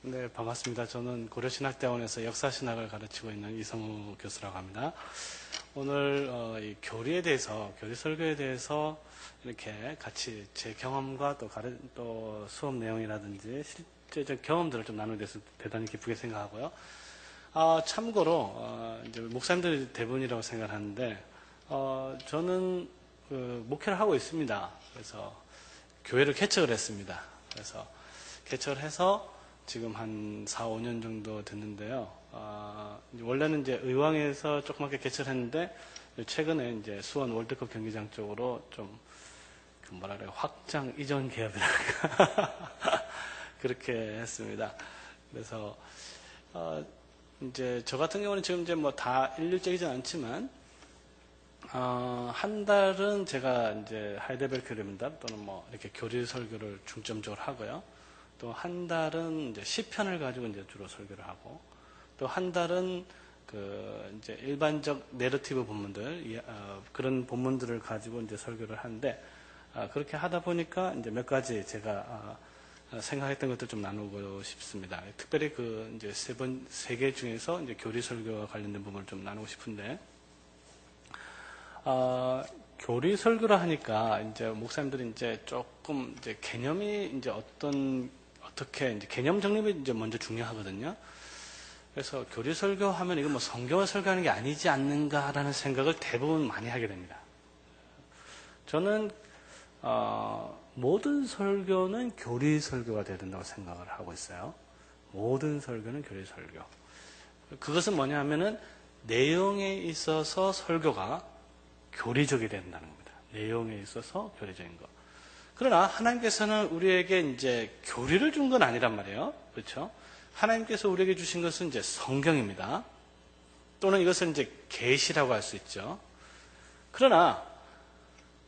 네, 반갑습니다. 저는 고려신학대원에서 역사신학을 가르치고 있는 이성우 교수라고 합니다. 오늘 이 교리에 대해서, 교리 설교에 대해서 이렇게 같이 제 경험과 또 수업 내용이라든지 실제적 경험들을 좀 나누게 돼서 대단히 기쁘게 생각하고요. 참고로 이제 목사님들이 대부분이라고 생각하는데 저는 목회를 하고 있습니다. 그래서 교회를 개척을 했습니다. 그래서 개척을 해서 지금 한 4, 5년 정도 됐는데요. 원래는 이제 의왕에서 조그맣게 개척을 했는데, 최근에 이제 수원 월드컵 경기장 쪽으로 좀, 확장 이전 개업이랄까. 그렇게 했습니다. 그래서, 이제 저 같은 경우는 지금 이제 뭐 다 일률적이진 않지만, 한 달은 제가 이제 하이델베르크 교리문답 또는 뭐 이렇게 교리 설교를 중점적으로 하고요. 또 한 달은 이제 시편을 가지고 이제 주로 설교를 하고, 또 한 달은 이제 일반적 내러티브 본문들, 그런 본문들을 가지고 이제 설교를 하는데, 그렇게 하다 보니까 이제 몇 가지 제가 생각했던 것들 좀 나누고 싶습니다. 특별히 이제 세 개 중에서 이제 교리 설교와 관련된 부분을 좀 나누고 싶은데, 교리 설교라 하니까 이제 목사님들이 이제 조금 이제 개념이 이제 어떻게 이제 개념 정립이 이제 먼저 중요하거든요. 그래서 교리 설교하면 이거 뭐 성경을 설교하는 게 아니지 않는가라는 생각을 대부분 많이 하게 됩니다. 저는 모든 설교는 교리 설교가 돼야 된다고 생각을 하고 있어요. 모든 설교는 교리 설교. 그것은 뭐냐 하면은 내용에 있어서 설교가 교리적이 된다는 겁니다. 내용에 있어서 교리적인 거. 그러나 하나님께서는 우리에게 이제 교리를 준 건 아니란 말이에요. 그렇죠? 하나님께서 우리에게 주신 것은 이제 성경입니다. 또는 이것을 이제 계시라고 할 수 있죠. 그러나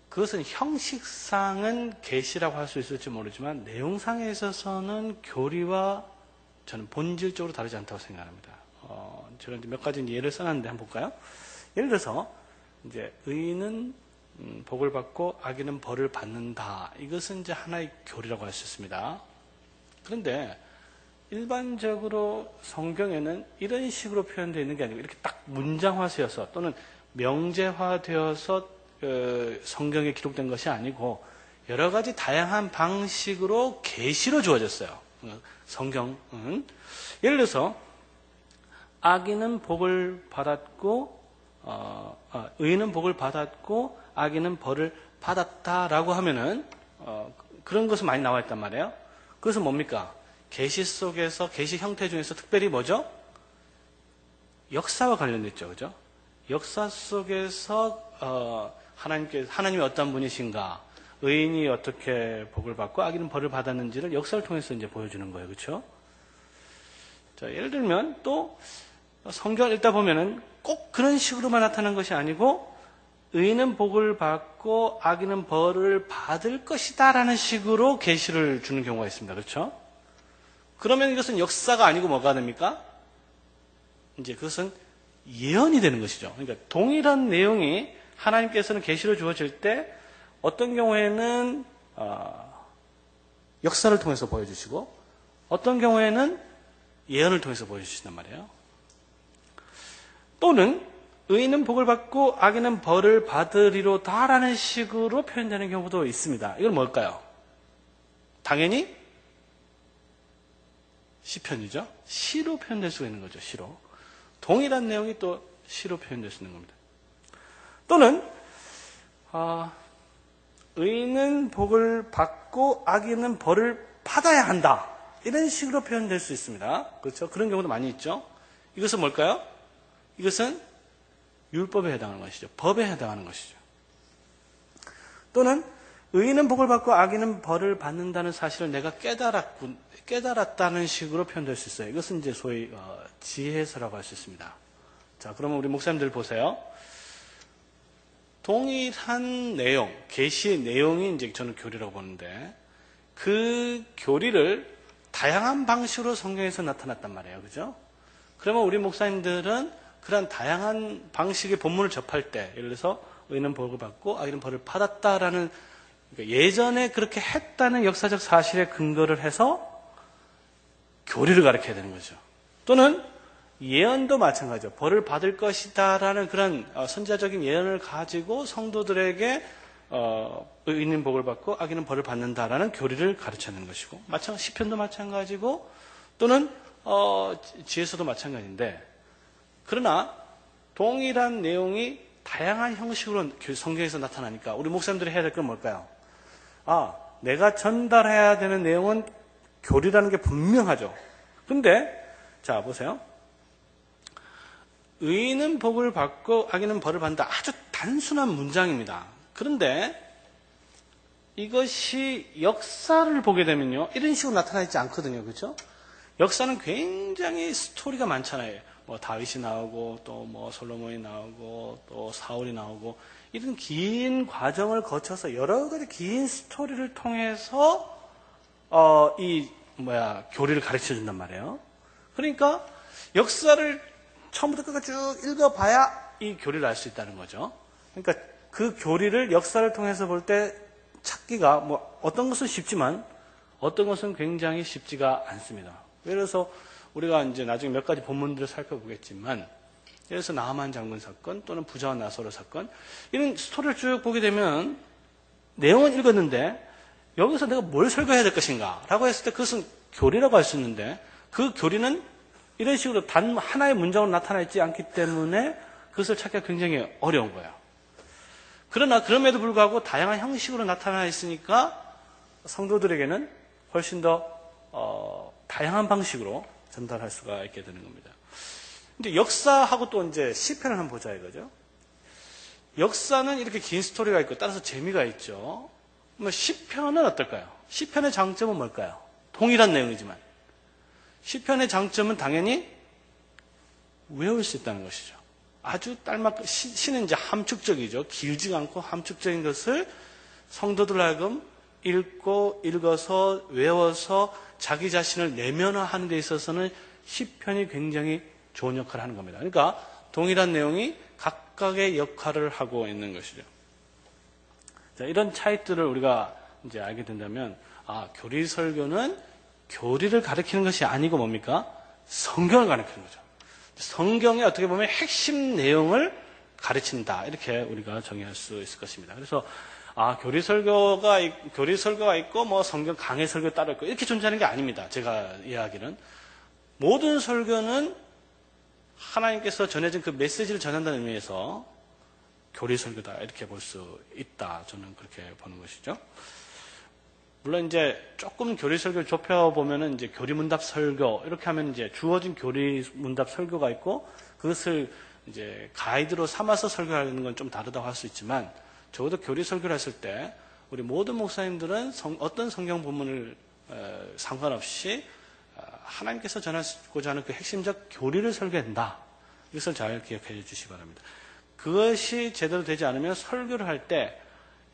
그것은 형식상은 계시라고 할 수 있을지 모르지만 내용상에 있어서는 교리와 저는 본질적으로 다르지 않다고 생각합니다. 제가 이제 몇 가지 예를 써놨는데 한번 볼까요? 예를 들어서 이제 의인은 복을 받고 악인은 벌을 받는다. 이것은 이제 하나의 교리라고 할 수 있습니다. 그런데 일반적으로 성경에는 이런 식으로 표현되어 있는 게 아니고 이렇게 딱 문장화되어서 또는 명제화되어서 성경에 기록된 것이 아니고 여러 가지 다양한 방식으로 계시로 주어졌어요. 성경은. 예를 들어서 악인은 복을 받았고 의인은 복을 받았고 악인은 벌을 받았다라고 하면은 그런 것은 많이 나와 있단 말이에요. 그것은 뭡니까? 계시 속에서 계시 형태 중에서 특별히 뭐죠? 역사와 관련됐죠, 그죠? 역사 속에서 하나님이 어떤 분이신가, 의인이 어떻게 복을 받고 악인은 벌을 받았는지를 역사를 통해서 이제 보여주는 거예요, 그렇죠? 자, 예를 들면 또 성경을 읽다 보면은 꼭 그런 식으로만 나타나는 것이 아니고 의인은 복을 받고 악인은 벌을 받을 것이다라는 식으로 계시를 주는 경우가 있습니다. 그렇죠? 그러면 이것은 역사가 아니고 뭐가 됩니까? 이제 그것은 예언이 되는 것이죠. 그러니까 동일한 내용이 하나님께서는 계시로 주어질 때 어떤 경우에는 역사를 통해서 보여주시고 어떤 경우에는 예언을 통해서 보여주신단 말이에요. 또는 의인은 복을 받고 악인은 벌을 받으리로다라는 식으로 표현되는 경우도 있습니다. 이건 뭘까요? 당연히 시편이죠. 시로 표현될 수가 있는 거죠. 시로. 동일한 내용이 또 시로 표현될 수 있는 겁니다. 또는 의인은 복을 받고 악인은 벌을 받아야 한다. 이런 식으로 표현될 수 있습니다. 그렇죠? 그런 경우도 많이 있죠. 이것은 뭘까요? 이것은 율법에 해당하는 것이죠. 법에 해당하는 것이죠. 또는 의인은 복을 받고 악인은 벌을 받는다는 사실을 내가 깨달았다는 식으로 표현될 수 있어요. 이것은 이제 소위 지혜서라고 할 수 있습니다. 자, 그러면 우리 목사님들 보세요. 동일한 내용, 계시의 내용이 이제 저는 교리라고 보는데 그 교리를 다양한 방식으로 성경에서 나타났단 말이에요. 그죠? 그러면 우리 목사님들은 그런 다양한 방식의 본문을 접할 때, 예를 들어서 의인은 복을 받고 악인은 벌을 받았다라는, 그러니까 예전에 그렇게 했다는 역사적 사실에 근거를 해서 교리를 가르쳐야 되는 거죠. 또는 예언도 마찬가지죠. 벌을 받을 것이다라는 그런 선자적인 예언을 가지고 성도들에게 의인은 복을 받고 악인은 벌을 받는다라는 교리를 가르치는 것이고, 시편도 마찬가지고, 또는 지혜서도 마찬가지인데, 그러나 동일한 내용이 다양한 형식으로 성경에서 나타나니까 우리 목사님들이 해야 될 건 뭘까요? 내가 전달해야 되는 내용은 교리라는 게 분명하죠. 근데 자 보세요. 의인은 복을 받고 악인은 벌을 받는다. 아주 단순한 문장입니다. 그런데 이것이 역사를 보게 되면요, 이런 식으로 나타나지 않거든요. 그렇죠? 역사는 굉장히 스토리가 많잖아요. 뭐 다윗이 나오고 또 뭐 솔로몬이 나오고 또 사울이 나오고, 이런 긴 과정을 거쳐서 여러 가지 긴 스토리를 통해서 교리를 가르쳐 준단 말이에요. 그러니까 역사를 처음부터 끝까지 쭉 읽어봐야 이 교리를 알 수 있다는 거죠. 그러니까 그 교리를 역사를 통해서 볼 때 찾기가 뭐 어떤 것은 쉽지만 어떤 것은 굉장히 쉽지가 않습니다. 예를 들어서 우리가 이제 나중에 몇 가지 본문들을 살펴보겠지만, 예를 들어서 나하만 장군 사건 또는 부자와 나사로 사건, 이런 스토리를 쭉 보게 되면 내용은 읽었는데 여기서 내가 뭘 설교해야 될 것인가 라고 했을 때 그것은 교리라고 할 수 있는데, 그 교리는 이런 식으로 단 하나의 문장으로 나타나 있지 않기 때문에 그것을 찾기가 굉장히 어려운 거예요. 그러나 그럼에도 불구하고 다양한 형식으로 나타나 있으니까 성도들에게는 훨씬 더 다양한 방식으로 전달할 수가 있게 되는 겁니다. 근데 역사하고 또 이제 시편을 한번 보자 이거죠. 역사는 이렇게 긴 스토리가 있고 따라서 재미가 있죠. 시편은 어떨까요? 시편의 장점은 뭘까요? 동일한 내용이지만 시편의 장점은 당연히 외울 수 있다는 것이죠. 아주 딸맞게, 시는 이제 함축적이죠. 길지가 않고 함축적인 것을 성도들 하여금 읽고 읽어서 외워서 자기 자신을 내면화하는 데 있어서는 시편이 굉장히 좋은 역할을 하는 겁니다. 그러니까 동일한 내용이 각각의 역할을 하고 있는 것이죠. 자, 이런 차이들을 우리가 이제 알게 된다면, 교리 설교는 교리를 가르치는 것이 아니고 뭡니까? 성경을 가르치는 거죠. 성경의 어떻게 보면 핵심 내용을 가르친다. 이렇게 우리가 정의할 수 있을 것입니다. 그래서 교리 설교가 있고 뭐 성경 강해 설교 따로 있고 이렇게 존재하는 게 아닙니다. 제가 이야기는 모든 설교는 하나님께서 전해진 그 메시지를 전한다는 의미에서 교리 설교다 이렇게 볼 수 있다. 저는 그렇게 보는 것이죠. 물론 이제 조금 교리 설교를 좁혀 보면은 이제 교리 문답 설교 이렇게 하면 이제 주어진 교리 문답 설교가 있고 그것을 이제 가이드로 삼아서 설교하는 건 좀 다르다고 할 수 있지만, 적어도 교리 설교를 했을 때 우리 모든 목사님들은 어떤 성경 본문을 상관없이 하나님께서 전하고자 하는 그 핵심적 교리를 설교한다. 이것을 잘 기억해 주시기 바랍니다. 그것이 제대로 되지 않으면 설교를 할 때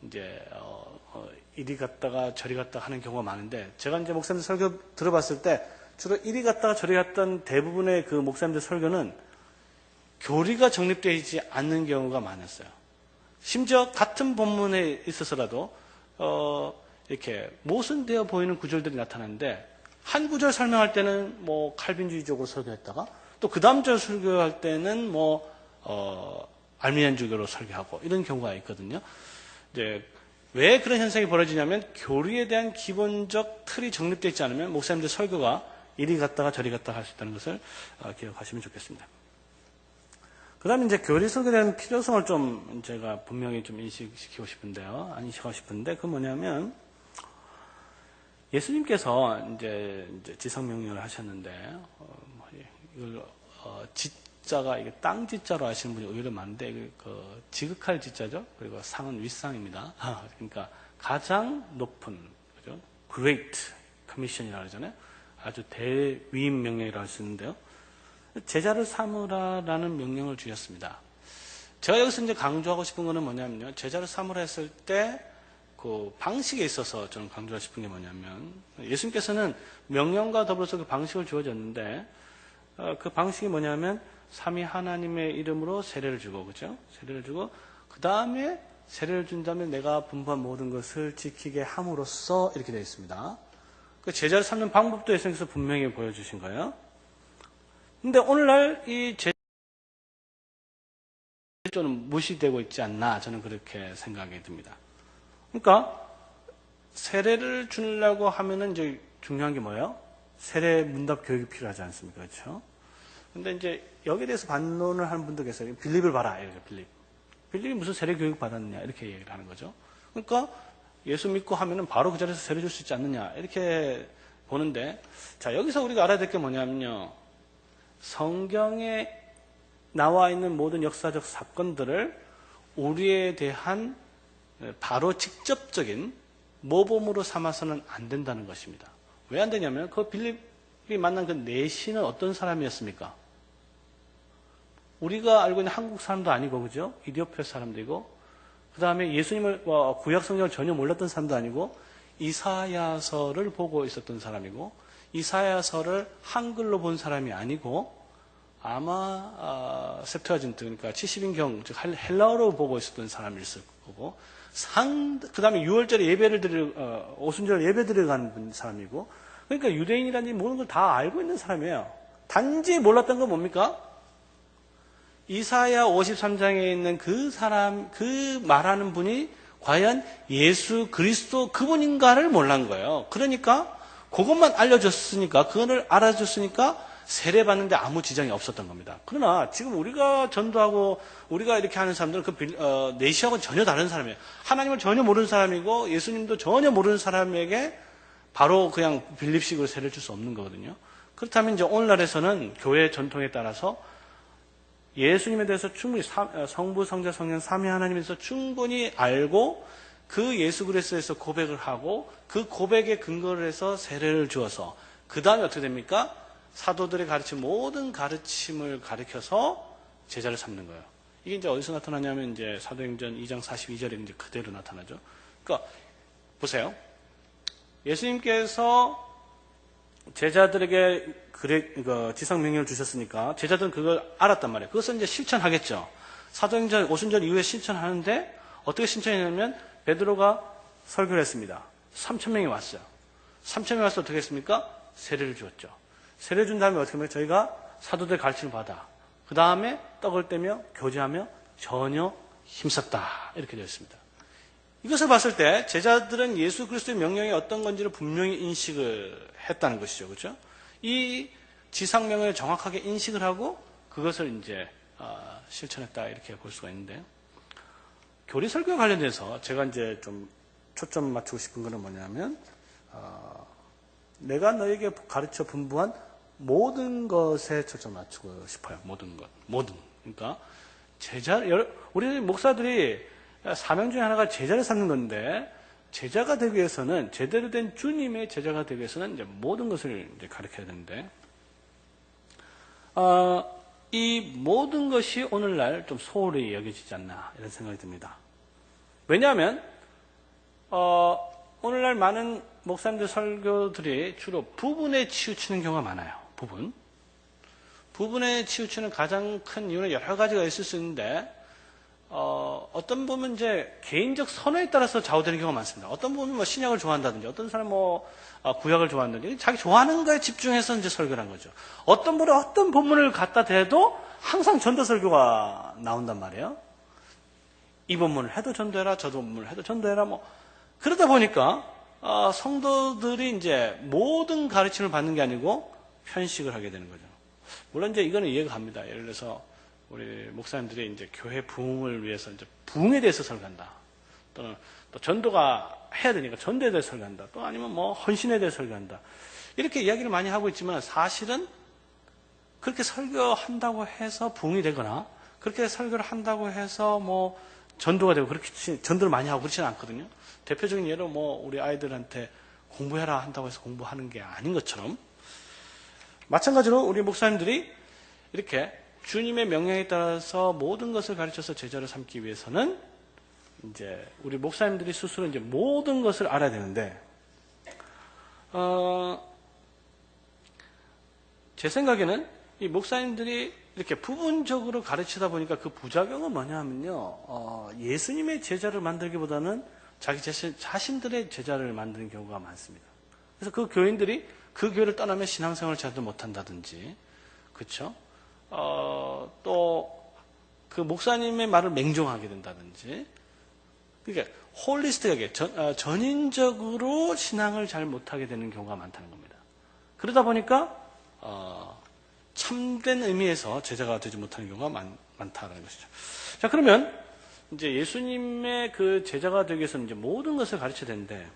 이제 이리 갔다가 저리 갔다 하는 경우가 많은데, 제가 이제 목사님들 설교 들어봤을 때 주로 이리 갔다가 저리 갔던 대부분의 그 목사님들 설교는 교리가 정립되지 않는 경우가 많았어요. 심지어 같은 본문에 있어서라도 이렇게 모순되어 보이는 구절들이 나타나는데, 한 구절 설명할 때는 뭐 칼빈주의적으로 설교했다가 또 그 다음 절 설교할 때는 뭐 알미니안주의로 설교하고 이런 경우가 있거든요. 이제 왜 그런 현상이 벌어지냐면 교리에 대한 기본적 틀이 정립되어 있지 않으면 목사님들 설교가 이리 갔다가 저리 갔다가 할 수 있다는 것을 기억하시면 좋겠습니다. 그 다음에 이제 교리 설교에 대한 필요성을 좀 제가 분명히 좀 인식하고 싶은데, 그건 뭐냐면, 예수님께서 이제 지성명령을 하셨는데, 이걸, 지자가 이게 땅 지자로 하시는 분이 의외로 많은데, 그 지극할 지자죠? 그리고 상은 윗상입니다. 그러니까 가장 높은, 그죠? Great Commission이라고 하잖아요. 아주 대위임 명령이라고 할 수 있는데요. 제자를 삼으라라는 명령을 주셨습니다. 제가 여기서 이제 강조하고 싶은 거는 뭐냐면요. 제자를 삼으라 했을 때 그 방식에 있어서 저는 강조하고 싶은 게 뭐냐면, 예수님께서는 명령과 더불어서 그 방식을 주어졌는데, 그 방식이 뭐냐면, 삼위 하나님의 이름으로 세례를 주고, 그죠? 세례를 주고, 그 다음에 세례를 준 다음에 내가 분부한 모든 것을 지키게 함으로써 이렇게 되어 있습니다. 그 제자를 삼는 방법도 예수님께서 분명히 보여주신 거예요. 근데 오늘날 이 제자는 무시되고 있지 않나 저는 그렇게 생각이 듭니다. 그러니까 세례를 주려고 하면은 이제 중요한 게 뭐예요? 세례 문답 교육이 필요하지 않습니까? 그렇죠? 근데 이제 여기에 대해서 반론을 하는 분도 계세요. 빌립을 봐라. 이렇게 빌립이 무슨 세례 교육 받았느냐. 이렇게 얘기를 하는 거죠. 그러니까 예수 믿고 하면은 바로 그 자리에서 세례 줄 수 있지 않느냐. 이렇게 보는데, 자, 여기서 우리가 알아야 될 게 뭐냐면요. 성경에 나와 있는 모든 역사적 사건들을 우리에 대한 바로 직접적인 모범으로 삼아서는 안 된다는 것입니다. 왜 안 되냐면 그 빌립이 만난 그 내시는 어떤 사람이었습니까? 우리가 알고 있는 한국 사람도 아니고, 그죠? 이디오피아 사람들이고, 그 다음에 예수님을 구약 성경을 전혀 몰랐던 사람도 아니고, 이사야서를 보고 있었던 사람이고, 이사야서를 한글로 본 사람이 아니고, 아마 셉투아진트, 그러니까 70인경 즉 헬라어로 보고 있었던 사람일을 거고, 그 다음에 6월절에 예배를 오순절 예배 드려가는 사람이고, 그러니까 유대인이라는 모든 걸 다 알고 있는 사람이에요. 단지 몰랐던 건 뭡니까? 이사야 53장에 있는 그 사람, 그 말하는 분이 과연 예수 그리스도 그분인가를 몰란 거예요. 그러니까 그것만 알려줬으니까, 그거를 알아줬으니까 세례받는데 아무 지장이 없었던 겁니다. 그러나 지금 우리가 전도하고 우리가 이렇게 하는 사람들은 그 내시하고는 전혀 다른 사람이에요. 하나님을 전혀 모르는 사람이고 예수님도 전혀 모르는 사람에게 바로 그냥 빌립식으로 세례를 줄 수 없는 거거든요. 그렇다면 이제 오늘날에서는 교회 전통에 따라서 예수님에 대해서 충분히 성부, 성자, 성령, 삼위 하나님에 대해서 충분히 알고 그 예수 그리스도에서 고백을 하고 그 고백에 근거를 해서 세례를 주어서 그 다음에 어떻게 됩니까? 사도들의 가르침 모든 가르침을 가르쳐서 제자를 삼는 거예요. 이게 이제 어디서 나타나냐면 이제 사도행전 2장 42절에 이제 그대로 나타나죠. 그러니까 보세요. 예수님께서 제자들에게 지상 명령을 주셨으니까 제자들은 그걸 알았단 말이에요. 그것을 이제 실천하겠죠. 사도행전 오순절 이후에 실천하는데 어떻게 실천했냐면 베드로가 설교를 했습니다. 3,000명이 왔어요. 3,000명이 와서 어떻게 했습니까? 세례를 주었죠. 세례 준 다음에 어떻게 하면 저희가 사도들 가르침을 받아. 그 다음에 떡을 떼며 교제하며 전혀 힘썼다. 이렇게 되어 있습니다. 이것을 봤을 때 제자들은 예수 그리스도의 명령이 어떤 건지를 분명히 인식을 했다는 것이죠. 그렇죠? 이 지상명령을 정확하게 인식을 하고 그것을 이제 실천했다 이렇게 볼 수가 있는데 교리 설교와 관련돼서 제가 이제 좀 초점 맞추고 싶은 것은 뭐냐면 내가 너에게 가르쳐 분부한 모든 것에 초점 맞추고 싶어요. 모든 것. 그러니까 우리 목사들이 사명 중에 하나가 제자를 삼는 건데 제자가 되기 위해서는 제대로 된 주님의 제자가 되기 위해서는 이제 모든 것을 이제 가르쳐야 되는데 이 모든 것이 오늘날 좀 소홀히 여겨지지 않나 이런 생각이 듭니다. 왜냐하면 오늘날 많은 목사님들 설교들이 주로 부분에 치우치는 경우가 많아요. 부분에 치우치는 가장 큰 이유는 여러 가지가 있을 수 있는데 어떤 분은 이제 개인적 선호에 따라서 좌우되는 경우가 많습니다. 어떤 분은 뭐 신약을 좋아한다든지, 어떤 사람은 구약을 좋아한다든지, 자기 좋아하는 거에 집중해서 이제 설교를 한 거죠. 어떤 분은 어떤 본문을 갖다 대도 항상 전도 설교가 나온단 말이에요. 이 본문을 해도 전도해라, 저 본문을 해도 전도해라, 그러다 보니까, 성도들이 이제 모든 가르침을 받는 게 아니고 편식을 하게 되는 거죠. 물론 이제 이거는 이해가 갑니다. 예를 들어서, 우리 목사님들이 이제 교회 부흥을 위해서 이제 부흥에 대해서 설교한다. 또는 또 전도가 해야 되니까 전도에 대해서 설교한다. 또 아니면 헌신에 대해서 설교한다. 이렇게 이야기를 많이 하고 있지만 사실은 그렇게 설교한다고 해서 부흥이 되거나 그렇게 설교를 한다고 해서 전도가 되고 그렇게 전도를 많이 하고 그렇지는 않거든요. 대표적인 예로 우리 아이들한테 공부해라 한다고 해서 공부하는 게 아닌 것처럼 마찬가지로 우리 목사님들이 이렇게 주님의 명령에 따라서 모든 것을 가르쳐서 제자를 삼기 위해서는 이제 우리 목사님들이 스스로 이제 모든 것을 알아야 되는데, 제 생각에는 이 목사님들이 이렇게 부분적으로 가르치다 보니까 그 부작용은 뭐냐 하면요, 예수님의 제자를 만들기보다는 자기 자신들의 제자를 만드는 경우가 많습니다. 그래서 그 교인들이 그 교회를 떠나면 신앙생활을 제대로 못한다든지, 그렇죠? 또 그 목사님의 말을 맹종하게 된다든지, 그러니까 홀리스틱하게 전인적으로 신앙을 잘 못하게 되는 경우가 많다는 겁니다. 그러다 보니까 참된 의미에서 제자가 되지 못하는 경우가 많다는 것이죠. 자, 그러면 이제 예수님의 그 제자가 되기 위해서는 이제 모든 것을 가르쳐야 되는데,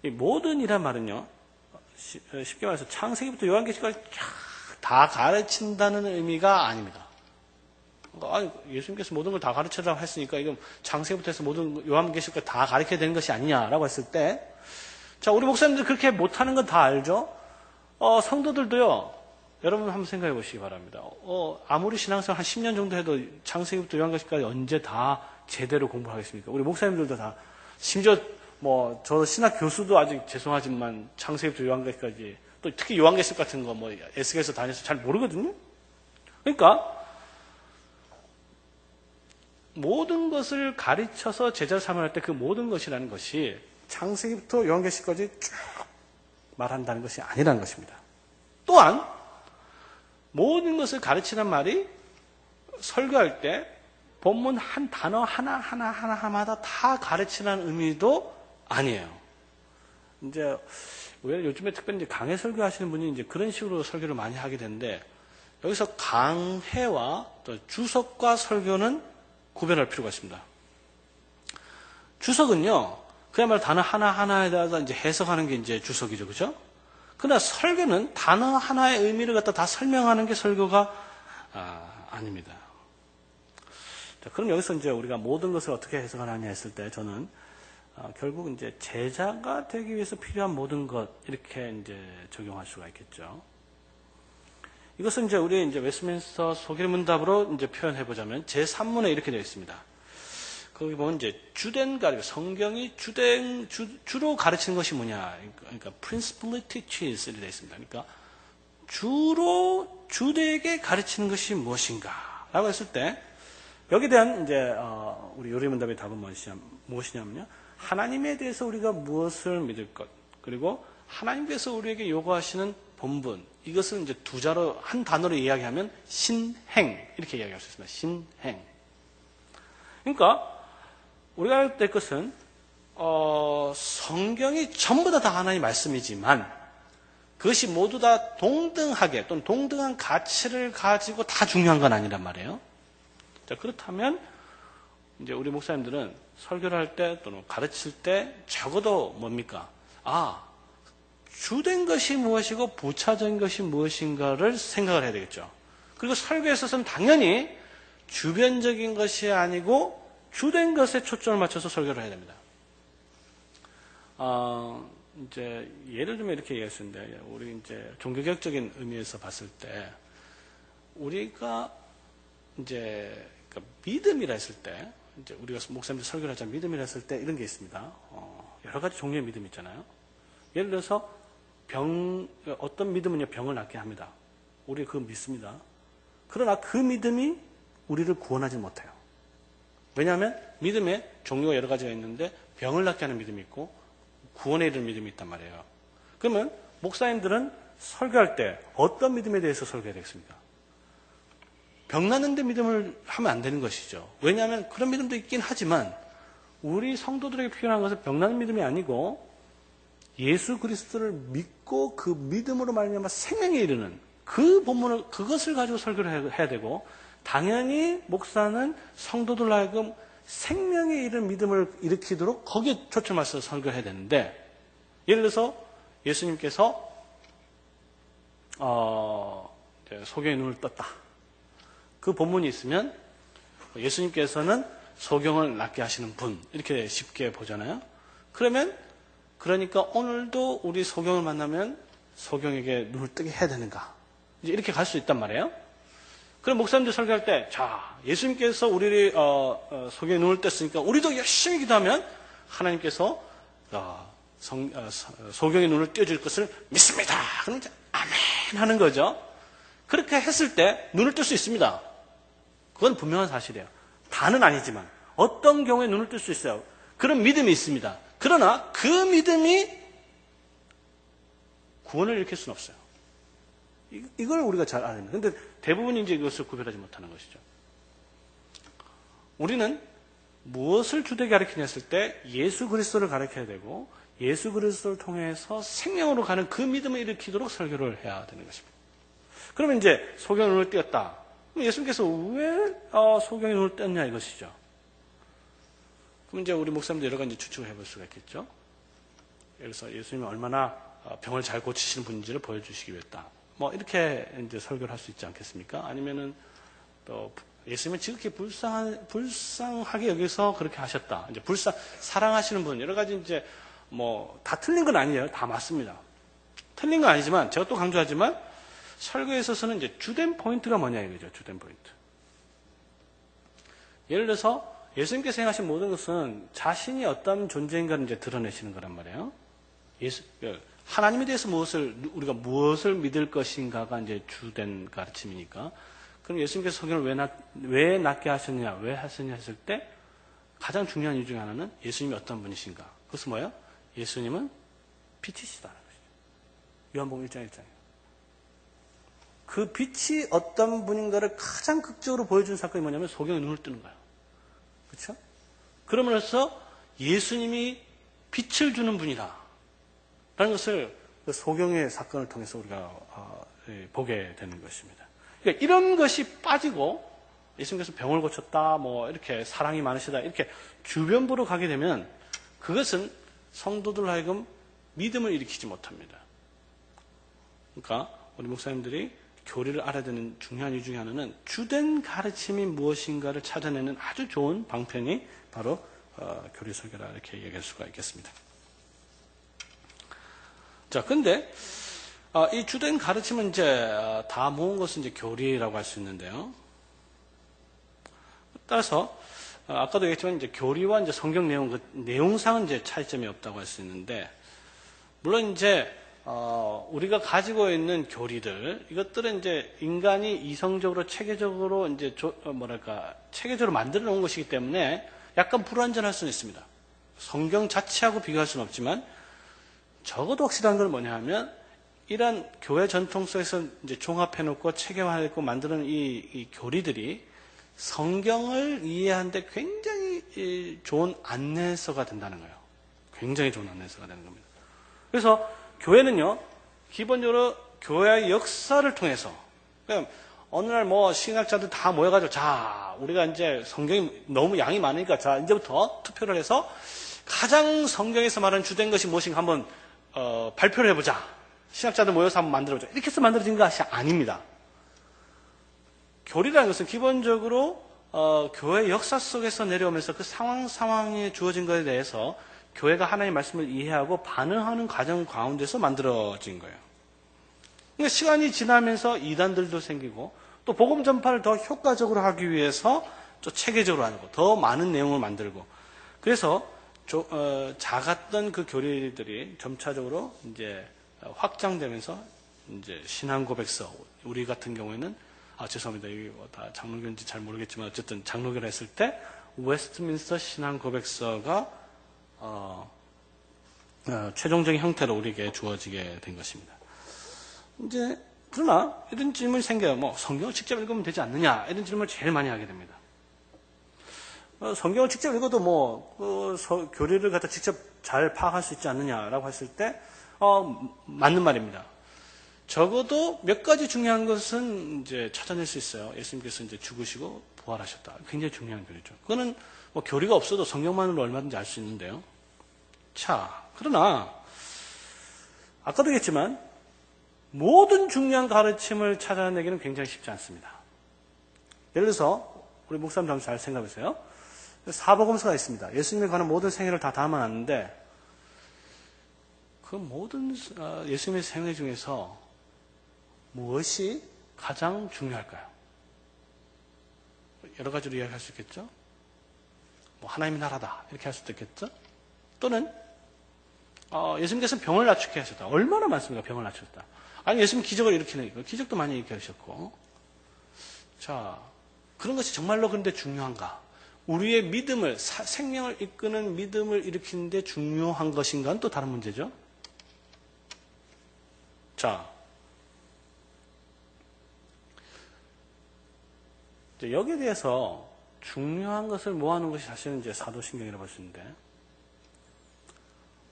이 모든이란 말은요, 쉽게 말해서 창세기부터 요한계시까지 다 가르친다는 의미가 아닙니다. 예수님께서 모든 걸 다 가르쳐라고 했으니까 이건 창세기부터 해서 모든 요한계시까지 다 가르쳐야 되는 것이 아니냐라고 했을 때, 자, 우리 목사님들 그렇게 못하는 건 다 알죠? 성도들도요, 여러분 한번 생각해 보시기 바랍니다. 아무리 신앙생활 한 10년 정도 해도 창세기부터 요한계시까지 언제 다 제대로 공부하겠습니까? 우리 목사님들도 다, 심지어 저 신학 교수도 아직 죄송하지만 창세기부터 요한계시까지, 또 특히 요한계시 같은 거 에스겔서 다녀서 잘 모르거든요? 그러니까, 모든 것을 가르쳐서 제자를 삼을 때 그 모든 것이라는 것이 창세기부터 요한계시까지 쭉 말한다는 것이 아니라는 것입니다. 또한 모든 것을 가르치는 말이 설교할 때 본문 한 단어 하나마다 다 가르치라는 의미도 아니에요. 이제 왜 요즘에 특별히 이제 강해 설교하시는 분이 이제 그런 식으로 설교를 많이 하게 되는데, 여기서 강해와 또 주석과 설교는 구별할 필요가 있습니다. 주석은요, 그야말로 단어 하나하나에 대해서 이제 해석하는 게 이제 주석이죠. 그죠? 그러나 설교는 단어 하나의 의미를 갖다 다 설명하는 게 설교가 아닙니다. 자, 그럼 여기서 이제 우리가 모든 것을 어떻게 해석하느냐 했을 때 저는 결국 이제 제자가 되기 위해서 필요한 모든 것, 이렇게 이제 적용할 수가 있겠죠. 이것은 이제 우리 이제 웨스트민스터 소결문답으로 이제 표현해 보자면 제3문에 이렇게 되어 있습니다. 거기 보면 이제 주된 가르침, 성경이 주로 가르치는 것이 뭐냐? 그러니까 principally teaches 이렇게 되어 있습니다. 그러니까 주로 주되게 가르치는 것이 무엇인가라고 했을 때 여기에 대한 이제 우리 요리문답의 답은 무엇이냐면요, 하나님에 대해서 우리가 무엇을 믿을 것, 그리고 하나님께서 우리에게 요구하시는 본분, 이것을 이제 두 자로, 한 단어로 이야기하면 신행, 이렇게 이야기할 수 있습니다. 신행. 그러니까 우리가 할 때 것은 성경이 전부 다 하나님의 말씀이지만 그것이 모두 다 동등하게 또는 동등한 가치를 가지고 다 중요한 건 아니란 말이에요. 자, 그렇다면 이제 우리 목사님들은 설교를 할 때 또는 가르칠 때 적어도 뭡니까? 주된 것이 무엇이고 부차적인 것이 무엇인가를 생각을 해야 되겠죠. 그리고 설교에 있어서는 당연히 주변적인 것이 아니고 주된 것에 초점을 맞춰서 설교를 해야 됩니다. 이제 예를 들면 이렇게 얘기할 수 있는데, 우리 이제 종교개혁적인 의미에서 봤을 때 우리가 이제 그러니까 믿음이라 했을 때, 이제 우리가 목사님들 설교를 하자면 믿음이라 했을 때 이런 게 있습니다. 여러 가지 종류의 믿음이 있잖아요. 예를 들어서 어떤 믿음은요, 병을 낫게 합니다. 우리 그거 믿습니다. 그러나 그 믿음이 우리를 구원하지 못해요. 왜냐하면 믿음의 종류가 여러 가지가 있는데 병을 낫게 하는 믿음이 있고 구원에 이르는 믿음이 있단 말이에요. 그러면 목사님들은 설교할 때 어떤 믿음에 대해서 설교해야 되겠습니까? 병 낫는데 믿음을 하면 안 되는 것이죠. 왜냐하면 그런 믿음도 있긴 하지만 우리 성도들에게 필요한 것은 병 낫는 믿음이 아니고 예수 그리스도를 믿고 그 믿음으로 말미암아 생명에 이르는 그 본문을, 그것을 가지고 설교를 해야 되고, 당연히 목사는 성도들 하여금 생명에 이르는 믿음을 일으키도록 거기에 초점을 맞춰서 설교해야 되는데, 예를 들어서 예수님께서 소경의 눈을 떴다. 그 본문이 있으면 예수님께서는 소경을 낫게 하시는 분, 이렇게 쉽게 보잖아요. 그러니까 오늘도 우리 소경을 만나면 소경에게 눈을 뜨게 해야 되는가? 이제 이렇게 갈 수 있단 말이에요. 그럼 목사님들 설교할 때, 자, 예수님께서 우리를 소경의 눈을 떴으니까 우리도 열심히 기도하면 하나님께서 소경의 눈을 띄워줄 것을 믿습니다. 그럼 이제 아멘 하는 거죠. 그렇게 했을 때 눈을 뜰 수 있습니다. 그건 분명한 사실이에요. 다는 아니지만 어떤 경우에 눈을 뜰 수 있어요. 그런 믿음이 있습니다. 그러나 그 믿음이 구원을 일으킬 수는 없어요. 이걸 우리가 잘 알아야 됩니다. 근데 대부분이 이제 이것을 구별하지 못하는 것이죠. 우리는 무엇을 주되게 가르치냐 했을 때 예수 그리스도를 가르쳐야 되고 예수 그리스도를 통해서 생명으로 가는 그 믿음을 일으키도록 설교를 해야 되는 것입니다. 그러면 이제 소경의 눈을 띄었다. 그럼 예수님께서 왜 소경의 눈을 띄었냐 이것이죠. 그럼 이제 우리 목사님도 여러 가지 추측을 해볼 수가 있겠죠. 예를 들어서 예수님이 얼마나 병을 잘 고치시는 분인지를 보여주시기 위했다. 뭐 이렇게 이제 설교를 할 수 있지 않겠습니까? 아니면은 또 예수님은 지극히 불쌍하게 여기서 그렇게 하셨다. 이제 사랑하시는 분 여러 가지 이제 뭐 다 틀린 건 아니에요. 다 맞습니다. 틀린 건 아니지만 제가 또 강조하지만 설교에 있어서는 이제 주된 포인트가 뭐냐 이거죠. 주된 포인트. 예를 들어서 예수님께서 행하신 모든 것은 자신이 어떤 존재인가를 이제 드러내시는 거란 말이에요. 하나님에 대해서 우리가 무엇을 믿을 것인가가 이제 주된 가르침이니까. 그럼 예수님께서 소경을 왜 낫게 하셨냐, 왜 하셨냐 했을 때 가장 중요한 이유 중에 하나는 예수님이 어떤 분이신가. 그것은 뭐예요? 예수님은 빛이시다는 것이죠. 요한복음 1장 1장이에요. 그 빛이 어떤 분인가를 가장 극적으로 보여준 사건이 뭐냐면 소경의 눈을 뜨는 거예요. 그렇죠? 그러면서 예수님이 빛을 주는 분이다. 라는 것을 그 소경의 사건을 통해서 우리가 보게 되는 것입니다. 그러니까 이런 것이 빠지고 예수님께서 병을 고쳤다, 뭐 이렇게 사랑이 많으시다 이렇게 주변부로 가게 되면 그것은 성도들 하여금 믿음을 일으키지 못합니다. 그러니까 우리 목사님들이 교리를 알아야 되는 중요한 이유 중에 하나는 주된 가르침이 무엇인가를 찾아내는 아주 좋은 방편이 바로 교리 설교라 이렇게 얘기할 수가 있겠습니다. 자, 근데 이 주된 가르침은 이제 다 모은 것은 이제 교리라고 할 수 있는데요. 따라서 아까도 얘기했지만 이제 교리와 이제 성경 내용 그 내용상은 이제 차이점이 없다고 할 수 있는데 물론 이제 우리가 가지고 있는 교리들 이것들은 이제 인간이 이성적으로 체계적으로 이제 체계적으로 만들어 놓은 것이기 때문에 약간 불완전할 수는 있습니다. 성경 자체하고 비교할 수는 없지만 적어도 확실한 건 뭐냐 하면 이런 교회 전통 속에서 이제 종합해놓고 체계화해놓고 만드는 이 교리들이 성경을 이해하는데 굉장히 좋은 안내서가 된다는 거예요. 굉장히 좋은 안내서가 되는 겁니다. 그래서 교회는요, 기본적으로 교회의 역사를 통해서, 그러니까 어느 날 뭐 신학자들 다 모여가지고, 자, 우리가 이제 성경이 너무 양이 많으니까, 자, 이제부터 투표를 해서 가장 성경에서 말하는 주된 것이 무엇인가 한번 발표를 해보자. 신학자들 모여서 한번 만들어보자. 이렇게 해서 만들어진 것이 아닙니다. 교리라는 것은 기본적으로 교회 역사 속에서 내려오면서 그 상황에 주어진 것에 대해서 교회가 하나님의 말씀을 이해하고 반응하는 과정 가운데서 만들어진 거예요. 그러니까 시간이 지나면서 이단들도 생기고 또 복음 전파를 더 효과적으로 하기 위해서 또 체계적으로 하고 더 많은 내용을 만들고 그래서 작았던 그 교리들이 점차적으로 이제 확장되면서 이제 신앙 고백서 우리 같은 경우에는 죄송합니다. 이게 다 장로교인지 잘 모르겠지만 어쨌든 장로교를 했을 때 웨스트민스터 신앙 고백서가 최종적인 형태로 우리에게 주어지게 된 것입니다. 이제 그러나 이런 질문이 생겨요. 뭐 성경을 직접 읽으면 되지 않느냐 이런 질문을 제일 많이 하게 됩니다. 성경을 직접 읽어도 교리를 갖다 직접 잘 파악할 수 있지 않느냐라고 했을 때 맞는 말입니다. 적어도 몇 가지 중요한 것은 이제 찾아낼 수 있어요. 예수님께서 이제 죽으시고 부활하셨다. 굉장히 중요한 교리죠. 그거는 뭐 교리가 없어도 성경만으로 얼마든지 알 수 있는데요. 자, 그러나 아까도 얘기했지만 모든 중요한 가르침을 찾아내기는 굉장히 쉽지 않습니다. 예를 들어서 우리 목사님 한번 잘 생각해보세요. 사복음서가 있습니다. 예수님에 관한 모든 생애를 다 담아놨는데 그 모든 예수님의 생애 중에서 무엇이 가장 중요할까요? 여러 가지로 이야기할 수 있겠죠? 뭐 하나님의 나라다 이렇게 할 수도 있겠죠? 또는 예수님께서는 병을 낫게 하셨다. 얼마나 많습니까? 병을 낫셨다. 아니 예수님 기적을 일으키는 거 기적도 많이 일으키셨고 자 그런 것이 정말로 그런데 중요한가? 우리의 믿음을 생명을 이끄는 믿음을 일으키는데 중요한 것인가는 또 다른 문제죠. 자, 이제 여기에 대해서 중요한 것을 모아놓은 것이 사실은 이제 사도신경이라고 볼 수 있는데,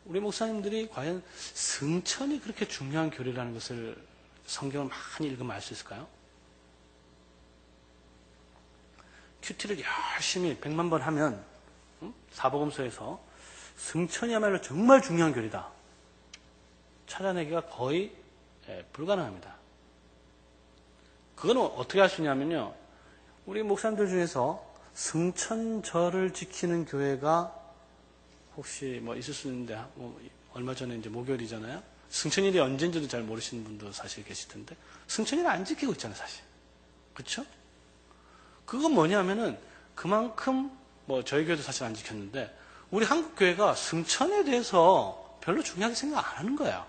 우리 목사님들이 과연 승천이 그렇게 중요한 교리라는 것을 성경을 많이 읽으면 알 수 있을까요? 큐티를 열심히 100만 번 하면 사복음서에서 승천이야말로 정말 중요한 교리다 찾아내기가 거의 불가능합니다. 그건 어떻게 할 수 있냐면요, 우리 목사님들 중에서 승천절을 지키는 교회가 혹시 뭐 있을 수 있는데, 얼마 전에 이제 목요일이잖아요. 승천일이 언제인지도 잘 모르시는 분도 사실 계실 텐데, 승천일을 안 지키고 있잖아요, 사실. 그렇죠? 그건 뭐냐면은 그만큼 뭐 저희 교회도 사실 안 지켰는데, 우리 한국 교회가 승천에 대해서 별로 중요하게 생각 안 하는 거야.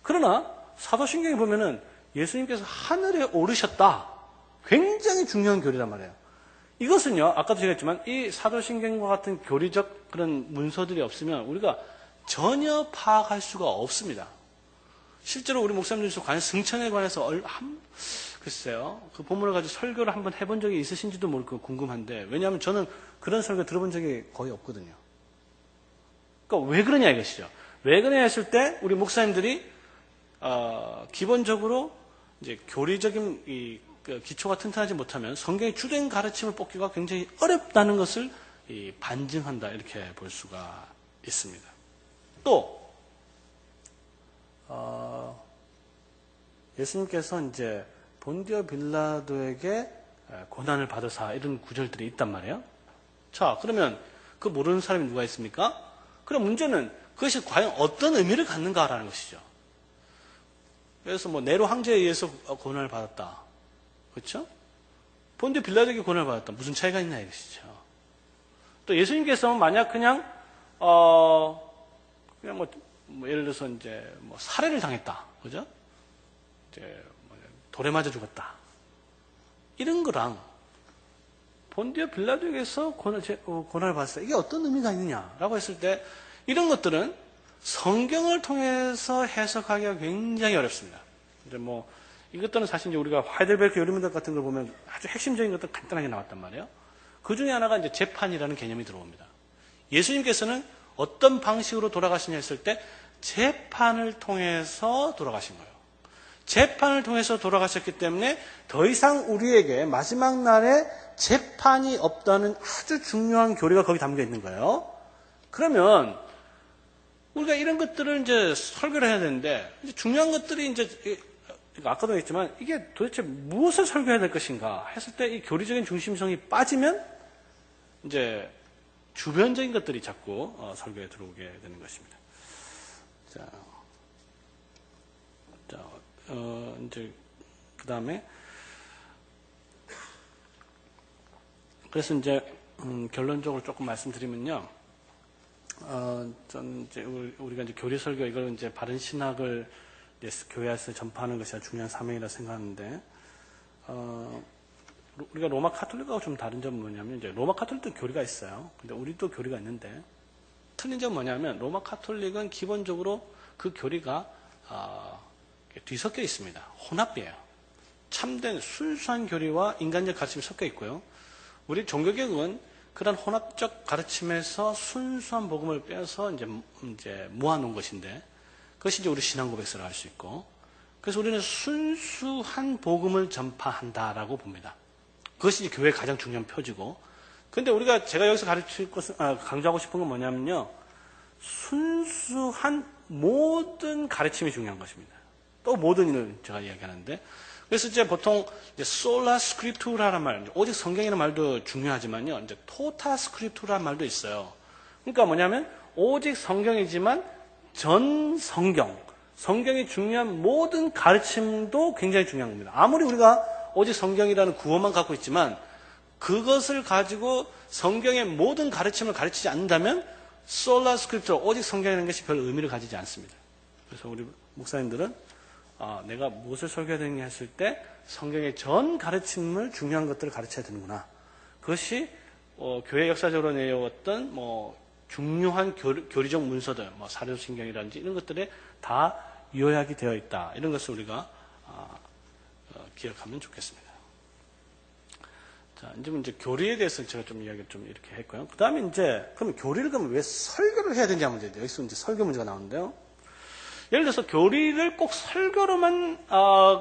그러나 사도신경에 보면은 예수님께서 하늘에 오르셨다. 굉장히 중요한 교리란 말이에요. 이것은요, 아까도 제가 했지만 이 사도신경과 같은 교리적 그런 문서들이 없으면 우리가 전혀 파악할 수가 없습니다. 실제로 우리 목사님들 중에서 과연 승천에 관해서 글쎄요, 그 본문을 가지고 설교를 한번 해본 적이 있으신지도 모르고 궁금한데, 왜냐하면 저는 그런 설교 들어본 적이 거의 없거든요. 그러니까 왜 그러냐 이것이죠. 왜 그러냐 했을 때 우리 목사님들이 기본적으로 이제 교리적인 기초가 튼튼하지 못하면 성경의 주된 가르침을 뽑기가 굉장히 어렵다는 것을 반증한다, 이렇게 볼 수가 있습니다. 또 예수님께서 이제 본디오 빌라도에게 고난을 받으사, 이런 구절들이 있단 말이에요. 자, 그러면 그 모르는 사람이 누가 있습니까? 그럼 문제는 그것이 과연 어떤 의미를 갖는가라는 것이죠. 그래서 뭐 네로 황제에 의해서 고난을 받았다, 그렇죠? 본디오 빌라도에게 고난을 받았다, 무슨 차이가 있나 이것이죠. 또 예수님께서는 만약 그냥 예를 들어서 이제 뭐 살해를 당했다, 그죠? 이제 돌에 맞아 죽었다, 이런 거랑 본디오 빌라도에게서 고난을 받았다, 이게 어떤 의미가 있느냐라고 했을 때, 이런 것들은 성경을 통해서 해석하기가 굉장히 어렵습니다. 이제 뭐 이것들은 사실 이제 우리가 하이델베르크 요리문답 같은 걸 보면 아주 핵심적인 것들 간단하게 나왔단 말이에요. 그 중에 하나가 이제 재판이라는 개념이 들어옵니다. 예수님께서는 어떤 방식으로 돌아가시냐 했을 때 재판을 통해서 돌아가신 거예요. 재판을 통해서 돌아가셨기 때문에 더 이상 우리에게 마지막 날에 재판이 없다는 아주 중요한 교리가 거기 담겨 있는 거예요. 그러면 우리가 이런 것들을 이제 설교를 해야 되는데, 이제 중요한 것들이 이제 아까도 했지만 이게 도대체 무엇을 설교해야 될 것인가 했을 때 이 교리적인 중심성이 빠지면 이제 주변적인 것들이 자꾸 설교에 들어오게 되는 것입니다. 이제 그 다음에 그래서 이제 결론적으로 조금 말씀드리면요. 전 이제 우리가 이제 교리 설교, 이걸 이제 바른 신학을 교회에서 전파하는 것이 중요한 사명이라 생각하는데, 우리가 로마 카톨릭하고 좀 다른 점은 뭐냐면, 이제 로마 카톨릭도 교리가 있어요. 근데 우리도 교리가 있는데, 틀린 점은 뭐냐면, 로마 카톨릭은 기본적으로 그 교리가 뒤섞여 있습니다. 혼합이에요. 참된 순수한 교리와 인간적 가르침이 섞여 있고요. 우리 종교개혁은 그런 혼합적 가르침에서 순수한 복음을 빼서 이제 모아놓은 것인데, 그것이 이제 우리 신앙 고백서를 할 수 있고, 그래서 우리는 순수한 복음을 전파한다라고 봅니다. 그것이 이제 교회의 가장 중요한 표지고, 근데 제가 여기서 강조하고 싶은 건 뭐냐면요, 순수한 모든 가르침이 중요한 것입니다. 또 모든 일을 제가 이야기하는데, 그래서 이제 보통 솔라 스크립투라는 말, 오직 성경이라는 말도 중요하지만요, 이제 토타 스크립투라는 말도 있어요. 그러니까 뭐냐면 오직 성경이지만 전 성경이 중요한 모든 가르침도 굉장히 중요한 겁니다. 아무리 우리가 오직 성경이라는 구호만 갖고 있지만 그것을 가지고 성경의 모든 가르침을 가르치지 않는다면 솔라 스크립투, 오직 성경이라는 것이 별 의미를 가지지 않습니다. 그래서 우리 목사님들은 내가 무엇을 설교해야 되느냐 했을 때 성경의 전 가르침을, 중요한 것들을 가르쳐야 되는구나. 그것이 교회 역사적으로 내려왔던 중요한 교리적 문서들, 사도신경이라든지 이런 것들에 다 요약이 되어 있다. 이런 것을 우리가 기억하면 좋겠습니다. 자, 이제 교리에 대해서 제가 좀 이야기를 좀 이렇게 했고요. 그 다음에 이제, 그럼 교리를 그러면 왜 설교를 해야 되냐 문제인데, 여기서 이제 설교 문제가 나오는데요. 예를 들어서 교리를 꼭 설교로만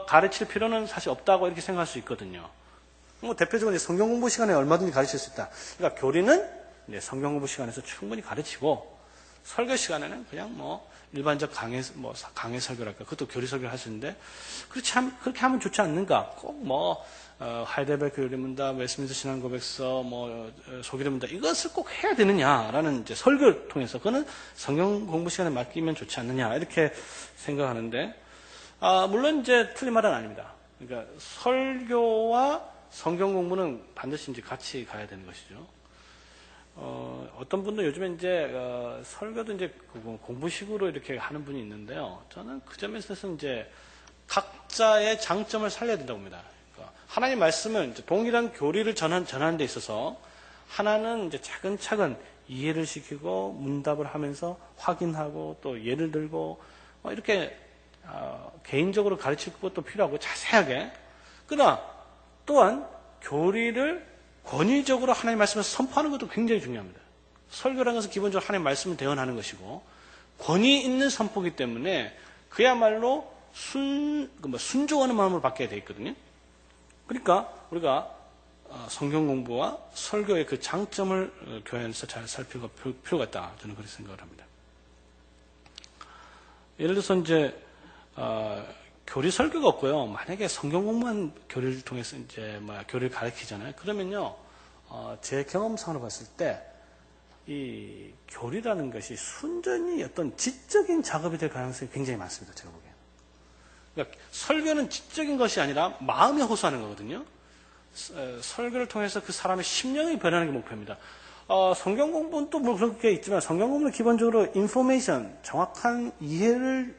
가르칠 필요는 사실 없다고 이렇게 생각할 수 있거든요. 뭐 대표적으로 이제 성경 공부 시간에 얼마든지 가르칠 수 있다. 그러니까 교리는 이제 성경 공부 시간에서 충분히 가르치고, 설교 시간에는 그냥 뭐 일반적 강의 설교랄까, 그것도 교리 설교를 할 수 있는데, 그렇게 하면 좋지 않는가? 꼭 뭐 하이델베르크 교리문답, 웨스트민스터 신앙고백서, 소기도문답 이것을 꼭 해야 되느냐라는 이제 설교를 통해서 그거는 성경 공부 시간에 맡기면 좋지 않느냐 이렇게 생각하는데, 물론 이제 틀린 말은 아닙니다. 그러니까 설교와 성경 공부는 반드시 이제 같이 가야 되는 것이죠. 어떤 분도 요즘에 이제 설교도 이제 공부식으로 이렇게 하는 분이 있는데요. 저는 그 점에서 이제 각자의 장점을 살려야 된다고 봅니다. 그러니까 하나님 말씀을 이제 동일한 교리를 전하는 데 있어서 하나는 이제 차근차근 이해를 시키고 문답을 하면서 확인하고 또 예를 들고 이렇게 개인적으로 가르칠 것도 필요하고 자세하게. 그러나 또한 교리를 권위적으로 하나님 말씀을 선포하는 것도 굉장히 중요합니다. 설교라는 것은 기본적으로 하나님 말씀을 대언하는 것이고 권위 있는 선포이기 때문에 그야말로 순종하는 마음으로 바뀌어야 되어 있거든요. 그러니까 우리가 성경 공부와 설교의 그 장점을 교회 안에서 잘 살필 필요가 있다. 저는 그렇게 생각을 합니다. 예를 들어서 이제 교리 설교가 없고요. 만약에 성경 공부만 교리를 통해서 이제 교리를 가르치잖아요. 그러면요, 제 경험상으로 봤을 때 이 교리라는 것이 순전히 어떤 지적인 작업이 될 가능성이 굉장히 많습니다. 제가 보기에는. 그러니까 설교는 지적인 것이 아니라 마음에 호소하는 거거든요. 설교를 통해서 그 사람의 심령이 변하는 게 목표입니다. 성경 공부는 또 뭐 그런 게 있지만 성경 공부는 기본적으로 인포메이션, 정확한 이해를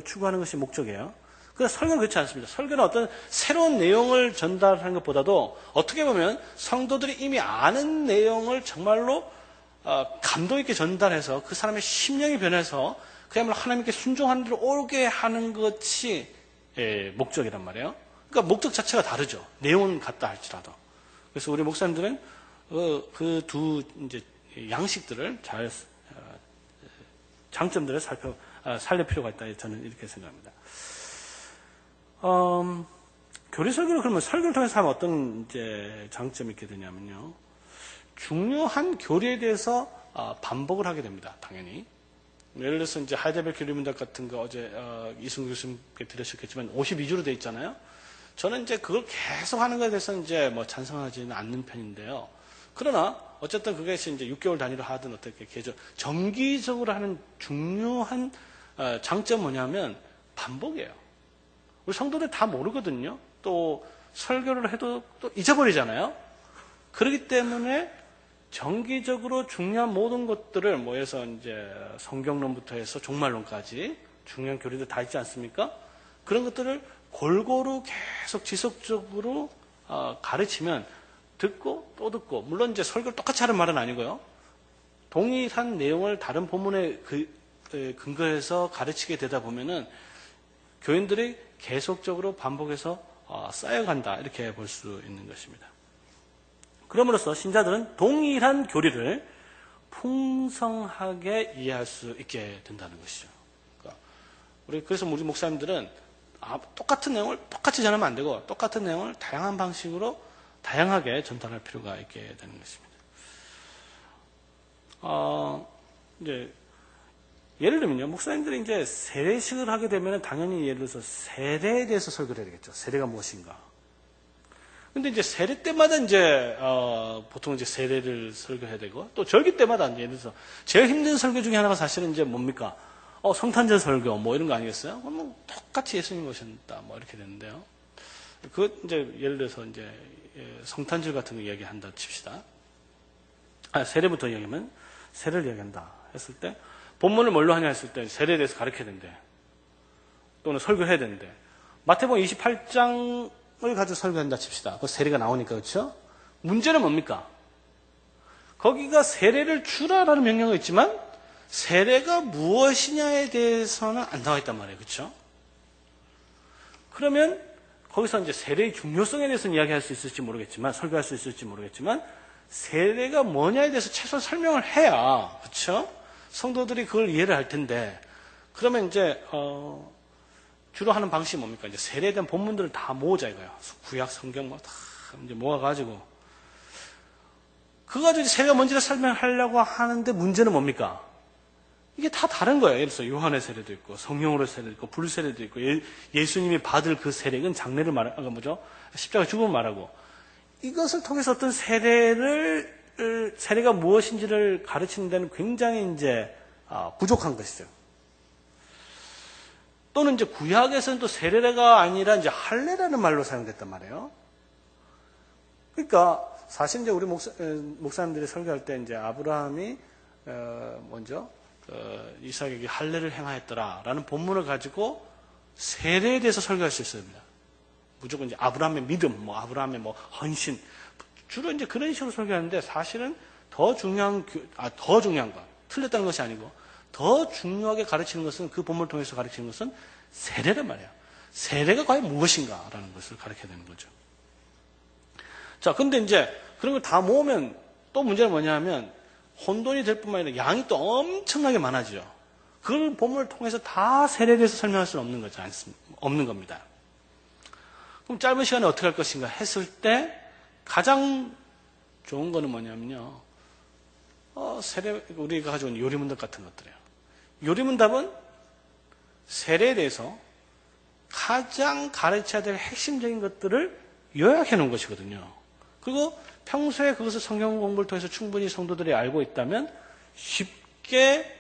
추구하는 것이 목적이에요. 그래서 설교는 그렇지 않습니다. 설교는 어떤 새로운 내용을 전달하는 것보다도 어떻게 보면 성도들이 이미 아는 내용을 정말로 감동 있게 전달해서 그 사람의 심령이 변해서 그야말로 하나님께 순종하는 대로 오게 하는 것이 목적이란 말이에요. 그러니까 목적 자체가 다르죠. 내용은 같다 할지라도. 그래서 우리 목사님들은 그 두 이제 양식들을 잘 장점들을 살릴 필요가 있다. 저는 이렇게 생각합니다. 교리 설교를 그러면 설교를 통해서 하면 어떤 이제 장점이 있게 되냐면요. 중요한 교리에 대해서 반복을 하게 됩니다. 당연히. 예를 들어서 이제 하이델베르크 교리문답 같은 거 어제 이승우 교수님께 들으셨겠지만 52주로 되어 있잖아요. 저는 이제 그걸 계속 하는 것에 대해서 이제 찬성하지는 않는 편인데요. 그러나 어쨌든 그것이 이제 6개월 단위로 하든 어떻게 계속 정기적으로 하는 중요한 장점은 뭐냐면 반복이에요. 우리 성도들 다 모르거든요. 또 설교를 해도 또 잊어버리잖아요. 그렇기 때문에 정기적으로 중요한 모든 것들을 해서 이제 성경론부터 해서 종말론까지 중요한 교리들 다 있지 않습니까? 그런 것들을 골고루 계속 지속적으로 가르치면 듣고 또 듣고, 물론 이제 설교를 똑같이 하는 말은 아니고요. 동일한 내용을 다른 본문에 근거해서 가르치게 되다 보면은 교인들이 계속적으로 반복해서 쌓여간다, 이렇게 볼 수 있는 것입니다. 그럼으로써 신자들은 동일한 교리를 풍성하게 이해할 수 있게 된다는 것이죠. 그래서 우리 목사님들은 똑같은 내용을 똑같이 전하면 안 되고 똑같은 내용을 다양한 방식으로 다양하게 전달할 필요가 있게 되는 것입니다. 이제 예를 들면요, 목사님들이 이제 세례식을 하게 되면 당연히 예를 들어서 세례에 대해서 설교를 해야 되겠죠. 세례가 무엇인가. 근데 이제 세례 때마다 이제 보통 이제 세례를 설교해야 되고 또 절기 때마다 예를 들어서 제일 힘든 설교 중에 하나가 사실은 이제 뭡니까? 성탄절 설교 이런 거 아니겠어요? 그럼 똑같이 예수님 오셨다 이렇게 되는데요. 그 이제 예를 들어서 이제 성탄절 같은 거 이야기한다 칩시다. 세례부터 이야기하면 세례를 이야기한다 했을 때 본문을 뭘로 하냐 했을 때 세례에 대해서 가르쳐야 된대. 또는 설교해야 되는데 마태복음 28장을 가지고 설교한다 칩시다. 그 세례가 나오니까 그렇죠? 문제는 뭡니까? 거기가 세례를 주라라는 명령이 있지만 세례가 무엇이냐에 대해서는 안 나와 있단 말이에요. 그렇죠? 그러면 거기서 이제 세례의 중요성에 대해서는 이야기할 수 있을지 모르겠지만, 설교할 수 있을지 모르겠지만, 세례가 뭐냐에 대해서 최소한 설명을 해야, 그렇죠? 성도들이 그걸 이해를 할 텐데, 그러면 이제 주로 하는 방식이 뭡니까? 이제 세례에 대한 본문들을 다 모으자 이거예요. 구약 성경 뭐 다 이제 모아가지고, 그거 가지고 이제 세례가 뭔지를 설명하려고 하는데 문제는 뭡니까? 이게 다 다른 거예요. 예를 들어서 요한의 세례도 있고, 성령으로 세례도 있고, 불세례도 있고, 예수님이 받을 그 세례, 이건 장례를 말하는 뭐죠? 십자가 죽음을 말하고, 이것을 통해서 어떤 세례가 무엇인지를 가르치는 데는 굉장히 이제 부족한 것이죠. 또는 이제 구약에서는 또 세례가 아니라 이제 할례라는 말로 사용됐단 말이에요. 그러니까 사실 이제 우리 목사님들이 설교할 때 이제 아브라함이 먼저 이삭에게 할례를 행하였더라라는 본문을 가지고 세례에 대해서 설교할 수 있습니다. 무조건 이제 아브라함의 믿음, 뭐 아브라함의 뭐 헌신, 주로 이제 그런 식으로 설교하는데 사실은 더 중요한 것, 틀렸다는 것이 아니고 더 중요하게 가르치는 것은 그 본문을 통해서 가르치는 것은 세례란 말이에요. 세례가 과연 무엇인가라는 것을 가르쳐야 되는 거죠. 자, 근데 이제 그런 걸 다 모으면 또 문제는 뭐냐면 혼돈이 될 뿐만 아니라 양이 또 엄청나게 많아지죠. 그걸 본문을 통해서 다 세례에 대해서 설명할 수는 없는 겁니다. 그럼 짧은 시간에 어떻게 할 것인가 했을 때 가장 좋은 거는 뭐냐면요. 우리가 가지고 있는 요리문답 같은 것들이에요. 요리문답은 세례에 대해서 가장 가르쳐야 될 핵심적인 것들을 요약해 놓은 것이거든요. 그리고 평소에 그것을 성경 공부를 통해서 충분히 성도들이 알고 있다면 쉽게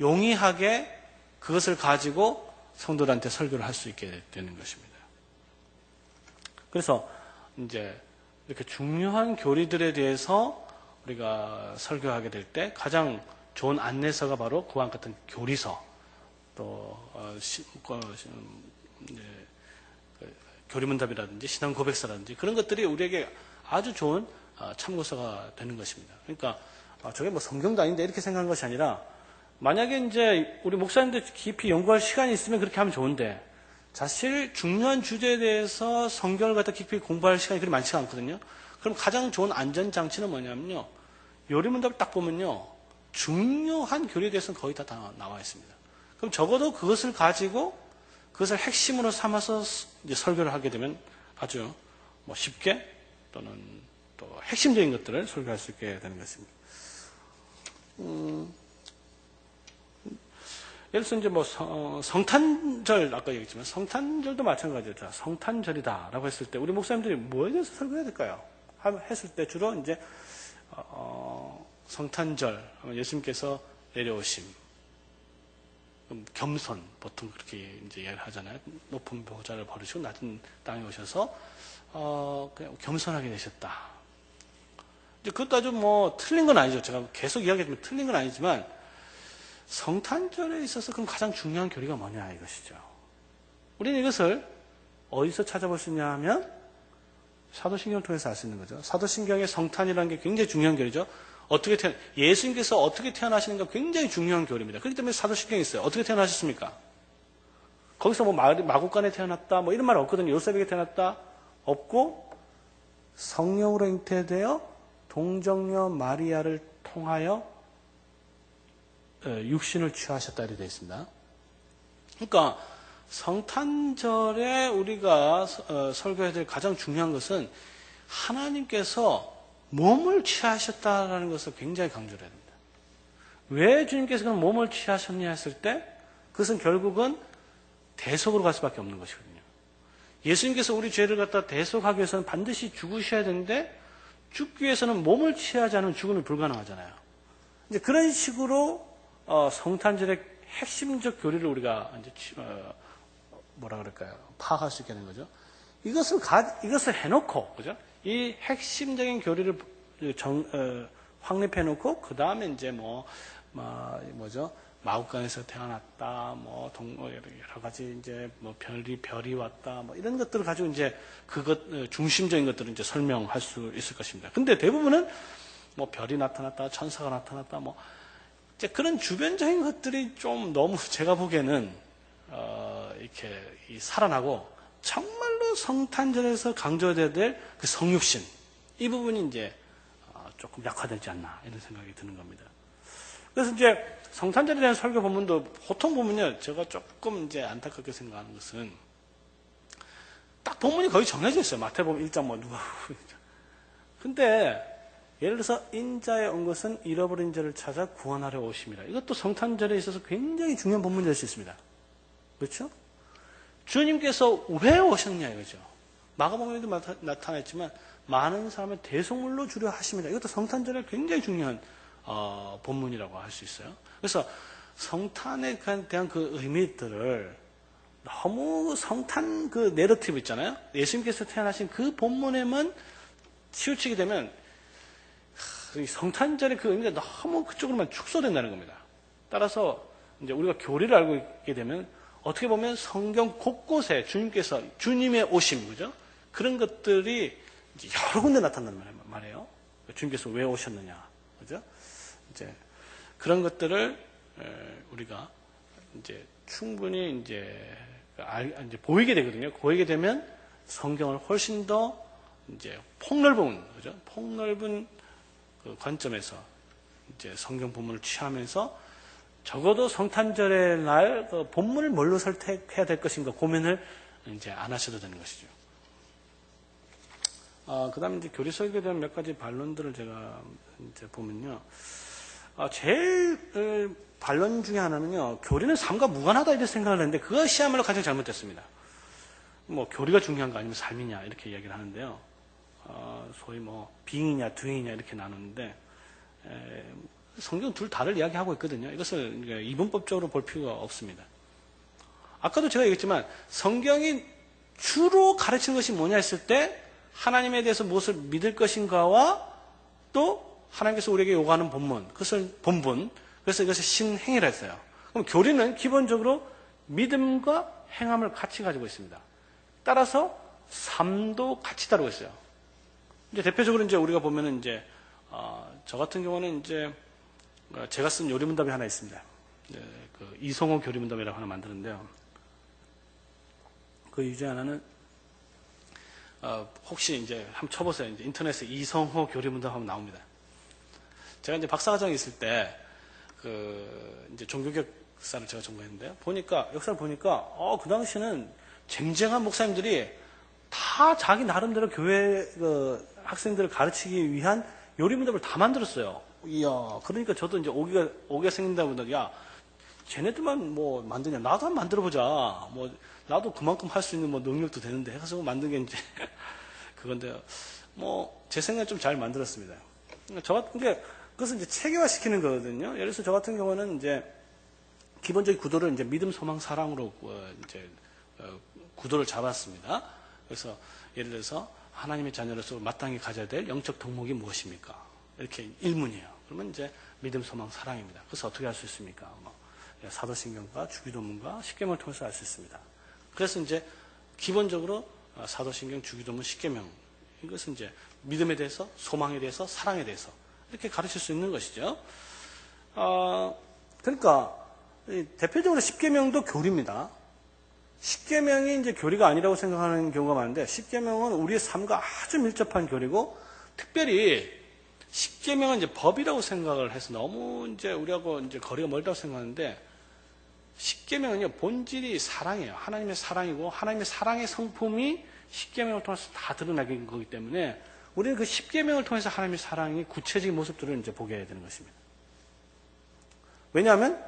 용이하게 그것을 가지고 성도들한테 설교를 할 수 있게 되는 것입니다. 그래서 이제 이렇게 중요한 교리들에 대해서 우리가 설교하게 될 때 가장 좋은 안내서가 바로 그와 같은 교리서, 또 교리문답이라든지 신앙 고백서라든지 그런 것들이 우리에게 아주 좋은 참고서가 되는 것입니다. 그러니까 저게 뭐 성경도 아닌데 이렇게 생각하는 것이 아니라 만약에 이제 우리 목사님들 깊이 연구할 시간이 있으면 그렇게 하면 좋은데 사실 중요한 주제에 대해서 성경을 갖다 깊이 공부할 시간이 그리 많지가 않거든요. 그럼 가장 좋은 안전장치는 뭐냐면요. 요리문답을 딱 보면요. 중요한 교리에 대해서는 거의 다 나와 있습니다. 그럼 적어도 그것을 가지고 그것을 핵심으로 삼아서 이제 설교를 하게 되면 아주 뭐 쉽게 또는 또 핵심적인 것들을 설교할 수 있게 되는 것입니다. 예를 들어서 이제 뭐 성탄절 아까 얘기했지만 성탄절도 마찬가지죠. 성탄절이다라고 했을 때 우리 목사님들이 뭐에 대해서 설교해야 될까요? 했을 때 주로 이제 성탄절 예수님께서 내려오심, 겸손 보통 그렇게 이제 이야기를 하잖아요. 높은 보좌를 버리시고 낮은 땅에 오셔서 그냥 겸손하게 되셨다. 이제 그것도 아주 뭐 틀린 건 아니죠. 제가 계속 이야기하지만 틀린 건 아니지만. 성탄절에 있어서 그럼 가장 중요한 교리가 뭐냐 이것이죠. 우리는 이것을 어디서 찾아볼 수 있냐 하면 사도신경을 통해서 알 수 있는 거죠. 사도신경의 성탄이라는 게 굉장히 중요한 교리죠. 예수님께서 어떻게 태어나시는가 굉장히 중요한 교리입니다. 그렇기 때문에 사도신경이 있어요. 어떻게 태어나셨습니까? 거기서 뭐 마구간에 태어났다 뭐 이런 말 없거든요. 요셉에게 태어났다 없고 성령으로 잉태되어 동정녀 마리아를 통하여 육신을 취하셨다 이렇게 되어 있습니다. 그러니까 성탄절에 우리가 설교해야 될 가장 중요한 것은 하나님께서 몸을 취하셨다라는 것을 굉장히 강조를 해야 됩니다. 왜 주님께서 그런 몸을 취하셨냐 했을 때 그것은 결국은 대속으로 갈 수밖에 없는 것이거든요. 예수님께서 우리 죄를 갖다 대속하기 위해서는 반드시 죽으셔야 되는데 죽기 위해서는 몸을 취하지 않으면 죽음이 불가능하잖아요. 이제 그런 식으로 성탄절의 핵심적 교리를 우리가 이제 파악할 수 있게 되는 거죠. 이것을 해놓고, 그죠? 이 핵심적인 교리를 확립해 놓고, 그 다음에 이제 마구간에서 태어났다, 여러 가지 이제 별이 왔다, 이런 것들을 가지고 이제 중심적인 것들을 이제 설명할 수 있을 것입니다. 근데 대부분은 별이 나타났다, 천사가 나타났다, 이제 그런 주변적인 것들이 좀 너무 제가 보기에는 이렇게 살아나고 정말로 성탄절에서 강조돼야 될 그 성육신 이 부분이 이제 조금 약화되지 않나 이런 생각이 드는 겁니다. 그래서 이제 성탄절에 대한 설교 본문도 보통 보면요, 제가 조금 이제 안타깝게 생각하는 것은 딱 본문이 거의 정해져 있어요. 마태복음 1장 뭐 누가 근데 예를 들어서 인자에 온 것은 잃어버린 자를 찾아 구원하려 오심이라. 이것도 성탄절에 있어서 굉장히 중요한 본문이 될 수 있습니다. 그렇죠? 주님께서 왜 오셨냐 이거죠. 마가복음에도 나타났지만 많은 사람을 대속물로 주려 하십니다. 이것도 성탄절에 굉장히 중요한 본문이라고 할 수 있어요. 그래서 성탄에 대한 그 의미들을 너무 성탄 그 내러티브 있잖아요. 예수님께서 태어나신 그 본문에만 치우치게 되면 성탄절의 그 의미가 너무 그쪽으로만 축소된다는 겁니다. 따라서 이제 우리가 교리를 알고 있게 되면 어떻게 보면 성경 곳곳에 주님께서 주님의 오심, 그죠? 그런 것들이 이제 여러 군데 나타난단 말이에요. 주님께서 왜 오셨느냐, 그죠? 이제 그런 것들을 우리가 이제 충분히 이제 보이게 되거든요. 보이게 되면 성경을 훨씬 더 이제 폭넓은, 그죠? 폭넓은 그 관점에서 이제 성경 본문을 취하면서 적어도 성탄절의 날 그 본문을 뭘로 선택해야 될 것인가 고민을 이제 안 하셔도 되는 것이죠. 그 다음에 이제 교리 설교에 대한 몇 가지 반론들을 제가 이제 보면요. 제일 반론 중에 하나는요, 교리는 삶과 무관하다 이렇게 생각을 했는데 그것이야말로 가장 잘못됐습니다. 뭐 교리가 중요한 거 아니면 삶이냐 이렇게 이야기를 하는데요. 소위 뭐 빙이냐 doing이냐 이렇게 나누는데 성경 둘 다를 이야기하고 있거든요. 이것을 이분법적으로 볼 필요가 없습니다. 아까도 제가 얘기했지만 성경이 주로 가르치는 것이 뭐냐 했을 때 하나님에 대해서 무엇을 믿을 것인가와 또 하나님께서 우리에게 요구하는 본문, 그것을 본분, 그래서 이것을 신행이라 했어요. 그럼 교리는 기본적으로 믿음과 행함을 같이 가지고 있습니다. 따라서 삶도 같이 다루고 있어요. 이제 대표적으로 이제 우리가 보면은 이제 저 같은 경우는 이제 제가 쓴 요리문답이 하나 있습니다. 그 이성호 교리문답이라고 하나 만드는데요. 그 유제 하나는 혹시 이제 한번 쳐보세요. 이제 인터넷에 이성호 교리문답 하면 나옵니다. 제가 이제 박사과정에 있을 때 그 이제 종교역사를 제가 전공했는데요. 보니까 역사를 보니까 그 당시에는 쟁쟁한 목사님들이 다 자기 나름대로 교회 그 학생들을 가르치기 위한 요리문답을 다 만들었어요. 이야, 그러니까 저도 이제 오기가 생긴다고 하더니, 야, 쟤네들만 뭐 만드냐, 나도 한번 만들어보자. 뭐 나도 그만큼 할 수 있는 뭐 능력도 되는데 해서 만든 게 이제 그건데요. 뭐 제 생각에 좀 잘 만들었습니다. 저 같은 게 그것은 이제 체계화 시키는 거거든요. 예를 들어서 저 같은 경우는 이제 기본적인 구도를 이제 믿음, 소망, 사랑으로 이제 구도를 잡았습니다. 그래서 예를 들어서 하나님의 자녀로서 마땅히 가져야 될 영적 덕목이 무엇입니까? 이렇게 일문이에요. 그러면 이제 믿음, 소망, 사랑입니다. 그래서 어떻게 할 수 있습니까? 사도신경과 주기도문과 십계명을 통해서 알 수 있습니다. 그래서 이제 기본적으로 사도신경, 주기도문, 십계명 이것은 이제 믿음에 대해서, 소망에 대해서, 사랑에 대해서 이렇게 가르칠 수 있는 것이죠. 그러니까 대표적으로 십계명도 교리입니다. 십계명이 이제 교리가 아니라고 생각하는 경우가 많은데 십계명은 우리의 삶과 아주 밀접한 교리고 특별히 십계명은 이제 법이라고 생각을 해서 너무 이제 우리하고 이제 거리가 멀다고 생각하는데 십계명은요 본질이 사랑이에요. 하나님의 사랑이고 하나님의 사랑의 성품이 십계명을 통해서 다 드러나는 거기 때문에 우리는 그 십계명을 통해서 하나님의 사랑의 구체적인 모습들을 이제 보게 되는 것입니다. 왜냐하면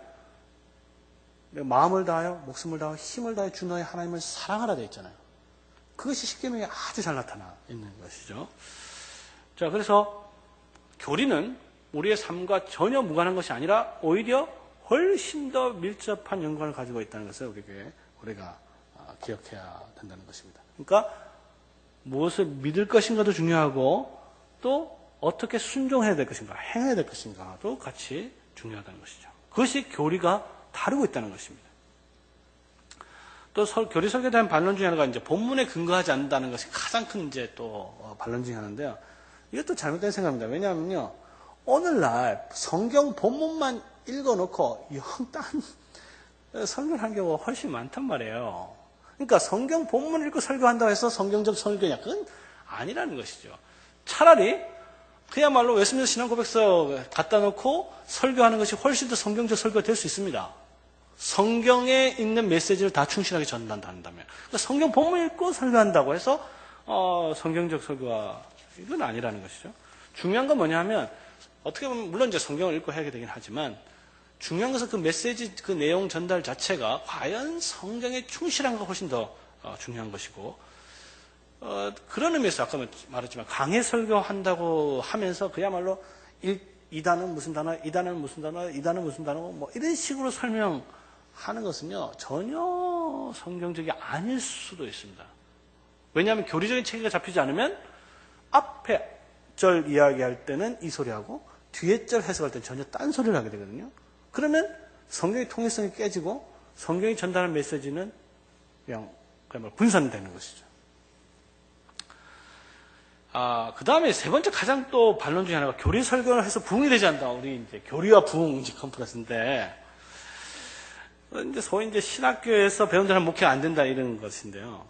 마음을 다하여 목숨을 다하여 힘을 다하여 주 너의 하나님을 사랑하라 되어 있잖아요. 그것이 십계명에 아주 잘 나타나 있는 것이죠. 자, 그래서 교리는 우리의 삶과 전혀 무관한 것이 아니라 오히려 훨씬 더 밀접한 연관을 가지고 있다는 것을 우리가 기억해야 된다는 것입니다. 그러니까 무엇을 믿을 것인가도 중요하고 또 어떻게 순종해야 될 것인가, 행해야 될 것인가도 같이 중요하다는 것이죠. 그것이 교리가 다루고 있다는 것입니다. 또 교리 설교에 대한 반론 중에 하나가 이제 본문에 근거하지 않는다는 것이 가장 큰 이제 또 반론 중에 하나인데요. 이것도 잘못된 생각입니다. 왜냐하면요, 오늘날 성경 본문만 읽어놓고 영 설교하는 경우가 훨씬 많단 말이에요. 그러니까 성경 본문 읽고 설교한다고 해서 성경적 설교냐? 그건 아니라는 것이죠. 차라리 그야말로 웨스민스터 신앙 고백서 갖다 놓고 설교하는 것이 훨씬 더 성경적 설교가 될 수 있습니다. 성경에 있는 메시지를 다 충실하게 전한다면. 그러니까 성경 본문 읽고 설교한다고 해서 성경적 설교가 이건 아니라는 것이죠. 중요한 건 뭐냐면 어떻게 보면 물론 이제 성경을 읽고 해야 되긴 하지만 중요한 것은 그 메시지 그 내용 전달 자체가 과연 성경에 충실한가 훨씬 더 중요한 것이고 그런 의미에서 아까 말했지만 강해 설교한다고 하면서 그야말로 이 단어는 무슨 단어, 이 단어는 무슨 단어, 이 단어는 무슨 단어고 뭐 이런 식으로 설명하는 것은요 전혀 성경적이 아닐 수도 있습니다. 왜냐하면 교리적인 체계가 잡히지 않으면 앞에 절 이야기할 때는 이 소리하고 뒤에 절 해석할 때는 전혀 딴 소리를 하게 되거든요. 그러면 성경의 통일성이 깨지고 성경이 전달하는 메시지는 그냥 분산되는 것이죠. 그 다음에 세 번째 가장 또 반론 중에 하나가 교리 설교를 해서 부흥이 되지 않는다. 우리 이제 교리와 부흥 이제 컨퍼런스인데, 이제 소위 이제 신학교에서 배운 대로 목회가 안 된다 이런 것인데요.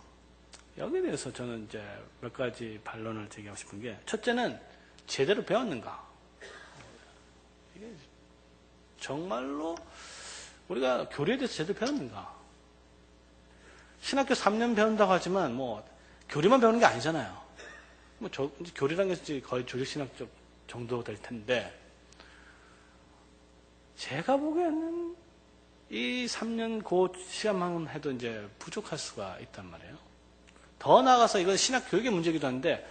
여기에 대해서 저는 이제 몇 가지 반론을 제기하고 싶은 게, 첫째는 제대로 배웠는가? 이게 정말로 우리가 교리에 대해서 제대로 배웠는가? 신학교 3년 배운다고 하지만 뭐 교리만 배우는 게 아니잖아요. 뭐 교리라는 것이 거의 조직신학적 정도 될 텐데, 제가 보기에는 이 3년 그 시간만 해도 이제 부족할 수가 있단 말이에요. 더 나아가서 이건 신학 교육의 문제이기도 한데,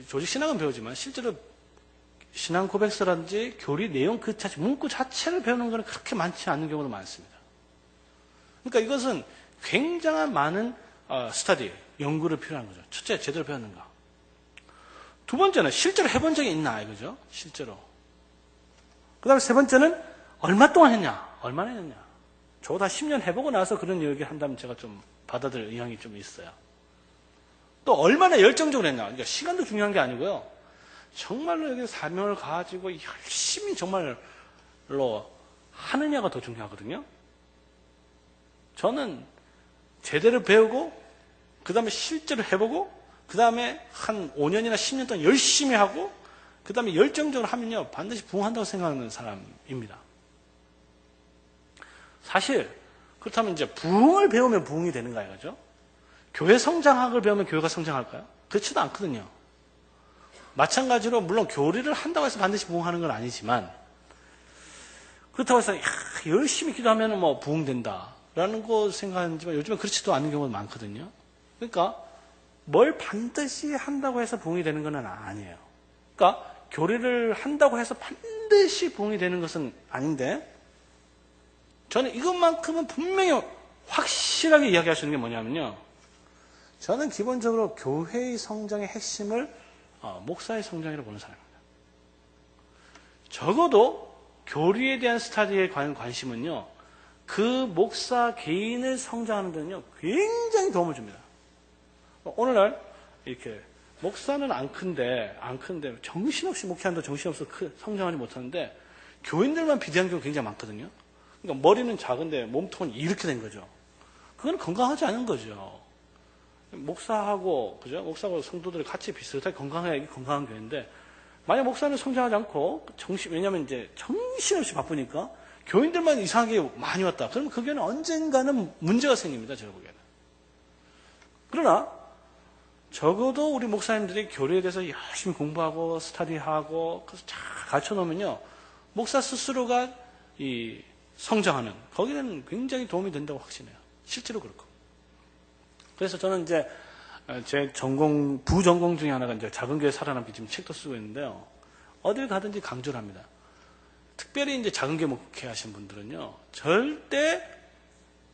조직신학은 배우지만 실제로 신앙 고백서라든지 교리 내용 그 자체, 문구 자체를 배우는 것은 그렇게 많지 않은 경우도 많습니다. 그러니까 이것은 굉장한 많은 스터디, 연구를 필요한 거죠. 첫째, 제대로 배웠는가. 두 번째는 실제로 해본 적이 있나, 이거죠. 실제로. 그 다음에 세 번째는 얼마 동안 했냐, 얼마나 했냐. 저도 한 10년 해보고 나서 그런 얘기 한다면 제가 좀 받아들일 의향이 좀 있어요. 또 얼마나 열정적으로 했냐. 그러니까 시간도 중요한 게 아니고요. 정말로 여기 사명을 가지고 열심히 정말로 하느냐가 더 중요하거든요. 저는 제대로 배우고 그 다음에 실제로 해보고 그 다음에 한 5년이나 10년 동안 열심히 하고 그 다음에 열정적으로 하면요 반드시 부흥한다고 생각하는 사람입니다. 사실 그렇다면 이제 부흥을 배우면 부흥이 되는가요? 그죠? 교회 성장학을 배우면 교회가 성장할까요? 그렇지도 않거든요. 마찬가지로 물론 교리를 한다고 해서 반드시 부흥하는 건 아니지만 그렇다고 해서 열심히 기도하면 뭐 부흥된다라는 거 생각하지만 요즘은 그렇지도 않은 경우가 많거든요. 그러니까 뭘 반드시 한다고 해서 부흥이 되는 건 아니에요. 그러니까 교리를 한다고 해서 반드시 부흥이 되는 것은 아닌데 저는 이것만큼은 분명히 확실하게 이야기할 수 있는 게 뭐냐면요. 저는 기본적으로 교회의 성장의 핵심을 목사의 성장이라고 보는 사람입니다. 적어도 교리에 대한 스타디에 관한 관심은요. 그 목사 개인을 성장하는 데는요. 굉장히 도움을 줍니다. 오늘날 이렇게 목사는 안 큰데 정신없이 목회한다 정신없어 성장하지 못하는데 교인들만 비대한 경우가 굉장히 많거든요. 그러니까 머리는 작은데 몸통은 이렇게 된 거죠. 그건 건강하지 않은 거죠. 목사하고 성도들이 같이 비슷하게 건강해야 이게 건강한 교회인데 만약 목사는 성장하지 않고 왜냐하면 이제 정신없이 바쁘니까 교인들만 이상하게 많이 왔다. 그러면 그 교회는 언젠가는 문제가 생깁니다. 제가 보기에는. 그러나 적어도 우리 목사님들이 교리에 대해서 열심히 공부하고 스터디하고 그래서 잘 가르쳐 놓으면요. 목사 스스로가 이 성장하는 거기에는 굉장히 도움이 된다고 확신해요. 실제로 그렇고. 그래서 저는 이제 제 부전공 중에 하나가 이제 작은 교회 살아남기 지금 책도 쓰고 있는데요. 어딜 가든지 강조를 합니다. 특별히 이제 작은 교회 목회하신 분들은요. 절대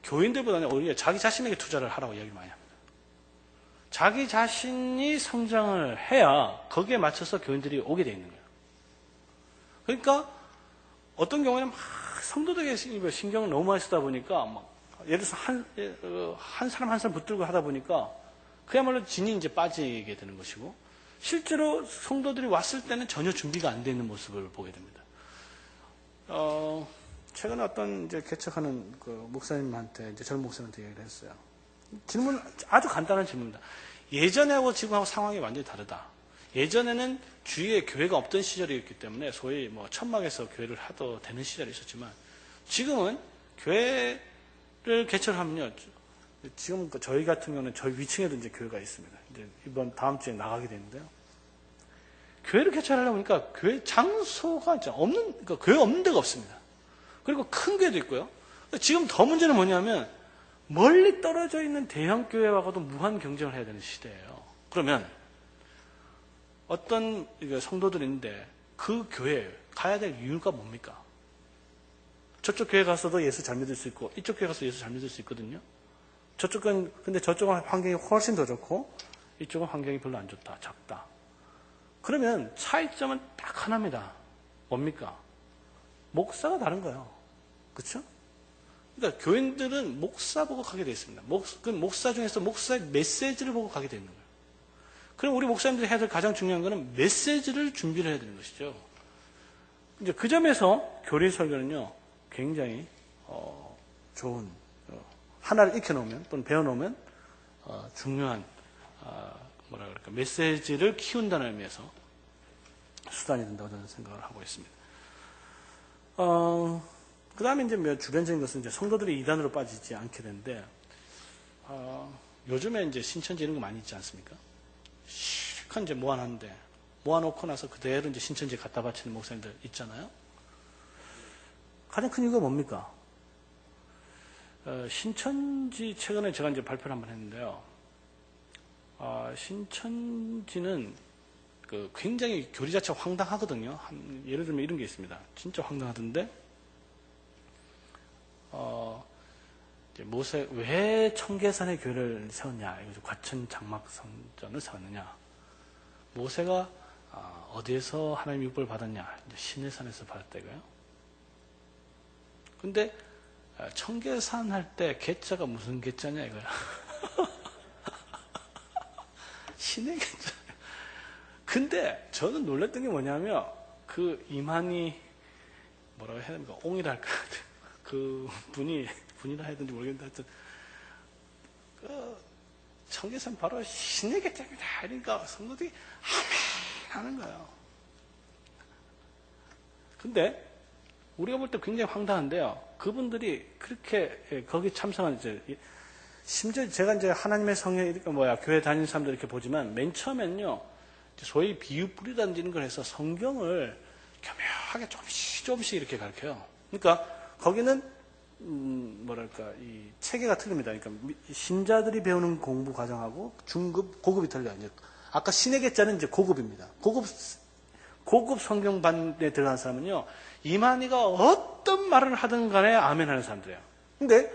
교인들보다는 오히려 자기 자신에게 투자를 하라고 이야기 많이 합니다. 자기 자신이 성장을 해야 거기에 맞춰서 교인들이 오게 돼 있는 거예요. 그러니까 어떤 경우에는 막 성도들에게 신경을 너무 많이 쓰다 보니까 막 예를 들어서 한 사람 한 사람 붙들고 하다 보니까 그야말로 진이 이제 빠지게 되는 것이고 실제로 성도들이 왔을 때는 전혀 준비가 안 돼 있는 모습을 보게 됩니다. 최근에 어떤 이제 개척하는 그 목사님한테, 이제 젊은 목사님한테 얘기를 했어요. 질문, 아주 간단한 질문입니다. 예전하고 지금하고 상황이 완전히 다르다. 예전에는 주위에 교회가 없던 시절이었기 때문에 소위 뭐 천막에서 교회를 하도 되는 시절이 있었지만 지금은 교회를 개척을 하면요. 지금 저희 같은 경우는 저희 위층에도 이제 교회가 있습니다. 이제 이번 다음 주에 나가게 되는데요. 교회를 개척하려고 하니까 교회 장소가 이제 없는, 그러니까 교회 없는 데가 없습니다. 그리고 큰 교회도 있고요. 지금 더 문제는 뭐냐면 멀리 떨어져 있는 대형 교회와도 무한 경쟁을 해야 되는 시대예요. 그러면 어떤 성도들인데 그 교회에 가야 될 이유가 뭡니까? 저쪽 교회 가서도 예수 잘 믿을 수 있고 이쪽 교회 가서 예수 잘 믿을 수 있거든요. 근데 저쪽은 환경이 훨씬 더 좋고 이쪽은 환경이 별로 안 좋다, 작다. 그러면 차이점은 딱 하나입니다. 뭡니까? 목사가 다른 거예요. 그렇죠? 그러니까 교인들은 목사 보고 가게 되어 있습니다. 목사 중에서 목사의 메시지를 보고 가게 되는 거예요. 그럼 우리 목사님들이 해야 될 가장 중요한 것은 메시지를 준비를 해야 되는 것이죠. 이제 그 점에서 교리 설교는요, 굉장히 좋은 하나를 익혀놓으면 또는 배워놓으면 중요한 메시지를 키운다는 의미에서 수단이 된다고 저는 생각을 하고 있습니다. 그 다음에 이제 주변적인 것은 이제 성도들이 이단으로 빠지지 않게 되는데, 요즘에 이제 신천지 이런 거 많이 있지 않습니까? 실컷 이제 모아놨는데, 모아놓고 나서 그대로 이제 신천지에 갖다 바치는 목사님들 있잖아요? 가장 큰 이유가 뭡니까? 신천지, 최근에 제가 이제 발표를 한번 했는데요. 신천지는 굉장히 교리 자체가 황당하거든요. 예를 들면 이런 게 있습니다. 진짜 황당하던데, 이제 모세, 왜 청계산에 교회를 세웠냐? 과천 장막성전을 세웠느냐? 모세가 어디에서 하나님 율법을 받았냐? 이제 시내산에서 받았다 이거예요. 근데 청계산 할 때 개자가 무슨 개자냐 이거야. 신의 개자. 근데 저는 놀랐던 게 뭐냐면 그 이만희 뭐라고 해야 됩니까? 옹이라 할까? 그 분이라 해야 되는지 모르겠는데 하여튼 그 청계산 바로 신의 개자입니다. 그러니까 성도들이 아멘 하는 거예요. 근데 우리가 볼 때 굉장히 황당한데요. 그분들이 그렇게 거기 참석한 이제 심지어 제가 이제 하나님의 성에 교회 다니는 사람들 이렇게 보지만 맨 처음엔요 소위 비유 뿌리라든지 이런 걸 해서 성경을 교묘하게 조금씩 이렇게 가르쳐요. 그러니까 거기는 이 체계가 틀립니다. 그러니까 신자들이 배우는 공부 과정하고 중급, 고급이 틀려요. 이제 아까 신의 계자는 이제 고급입니다. 고급 성경반에 들어간 사람은요, 이만희가 어떤 말을 하든 간에 아멘 하는 사람들이에요. 근데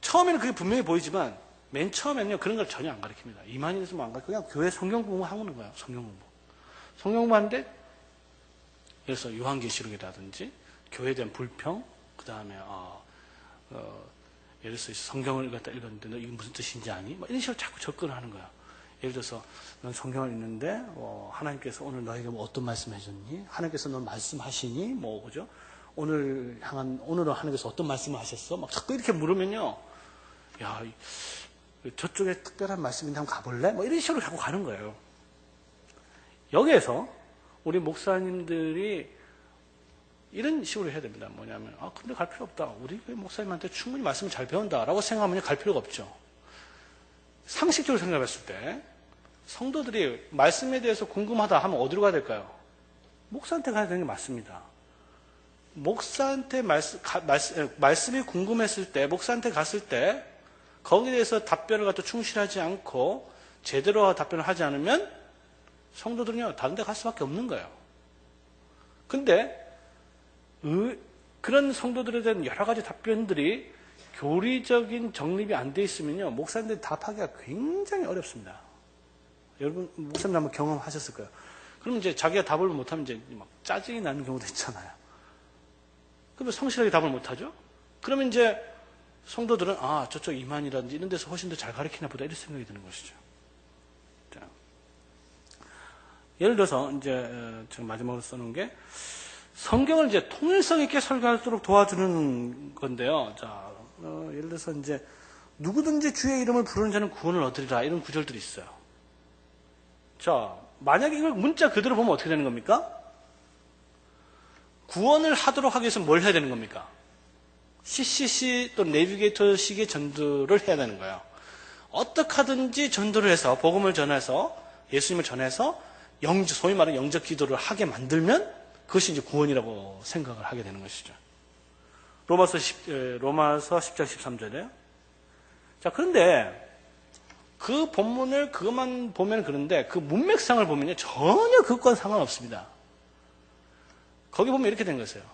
처음에는 그게 분명히 보이지만 맨 처음에는요, 그런 걸 전혀 안 가르칩니다. 이만희에서 뭐 안 가르치고 그냥 교회 성경 공부 하는 거예요. 성경 공부 하는데, 그래서 요한계시록이라든지 교회에 대한 불평, 그 다음에 예를 들어서 성경을 읽었는데 너 이게 무슨 뜻인지 아니? 뭐 이런 식으로 자꾸 접근을 하는 거야. 예를 들어서 넌 성경을 읽는데 하나님께서 오늘 너에게 뭐 어떤 말씀 해줬니? 하나님께서 넌 말씀하시니? 그죠? 오늘은 하나님께서 어떤 말씀을 하셨어? 막 자꾸 이렇게 물으면요, 야, 저쪽에 특별한 말씀인데 한번 가볼래? 뭐 이런 식으로 자꾸 가는 거예요. 여기에서 우리 목사님들이 이런 식으로 해야 됩니다. 뭐냐면, 근데 갈 필요 없다. 우리 목사님한테 충분히 말씀을 잘 배운다라고 생각하면 갈 필요가 없죠. 상식적으로 생각했을 때, 성도들이 말씀에 대해서 궁금하다 하면 어디로 가야 될까요? 목사한테 가야 되는 게 맞습니다. 목사한테 말씀이 궁금했을 때, 목사한테 갔을 때, 거기에 대해서 답변을 갖다 충실하지 않고, 제대로 답변을 하지 않으면, 성도들은요, 다른 데 갈 수밖에 없는 거예요. 근데, 그런 성도들에 대한 여러 가지 답변들이 교리적인 정립이 안 돼 있으면요, 목사님들이 답하기가 굉장히 어렵습니다. 여러분, 목사님 한번 경험하셨을 거예요. 그러면 이제 자기가 답을 못하면 이제 막 짜증이 나는 경우도 있잖아요. 그러면 성실하게 답을 못하죠? 그러면 이제 성도들은, 저쪽 이만이라든지 이런 데서 훨씬 더 잘 가르치나 보다 이런 생각이 드는 것이죠. 자, 예를 들어서 이제 제가 마지막으로 써놓은 게 성경을 이제 통일성 있게 설교할수록 도와주는 건데요. 자, 예를 들어서 이제 누구든지 주의 이름을 부르는 자는 구원을 얻으리라 이런 구절들이 있어요. 자, 만약에 이걸 문자 그대로 보면 어떻게 되는 겁니까? 구원을 하도록 하기 위해서 뭘 해야 되는 겁니까? CCC 또 내비게이터식의 전도를 해야 되는 거예요. 어떻게 하든지 전도를 해서 복음을 전해서 예수님을 전해서 소위 말하는 영적 기도를 하게 만들면 그것이 이제 구원이라고 생각을 하게 되는 것이죠. 로마서 10장 13절에요. 자, 그런데 그 본문을 그것만 보면 그런데 그 문맥상을 보면요 전혀 그것과는 상관없습니다. 거기 보면 이렇게 된 것이에요.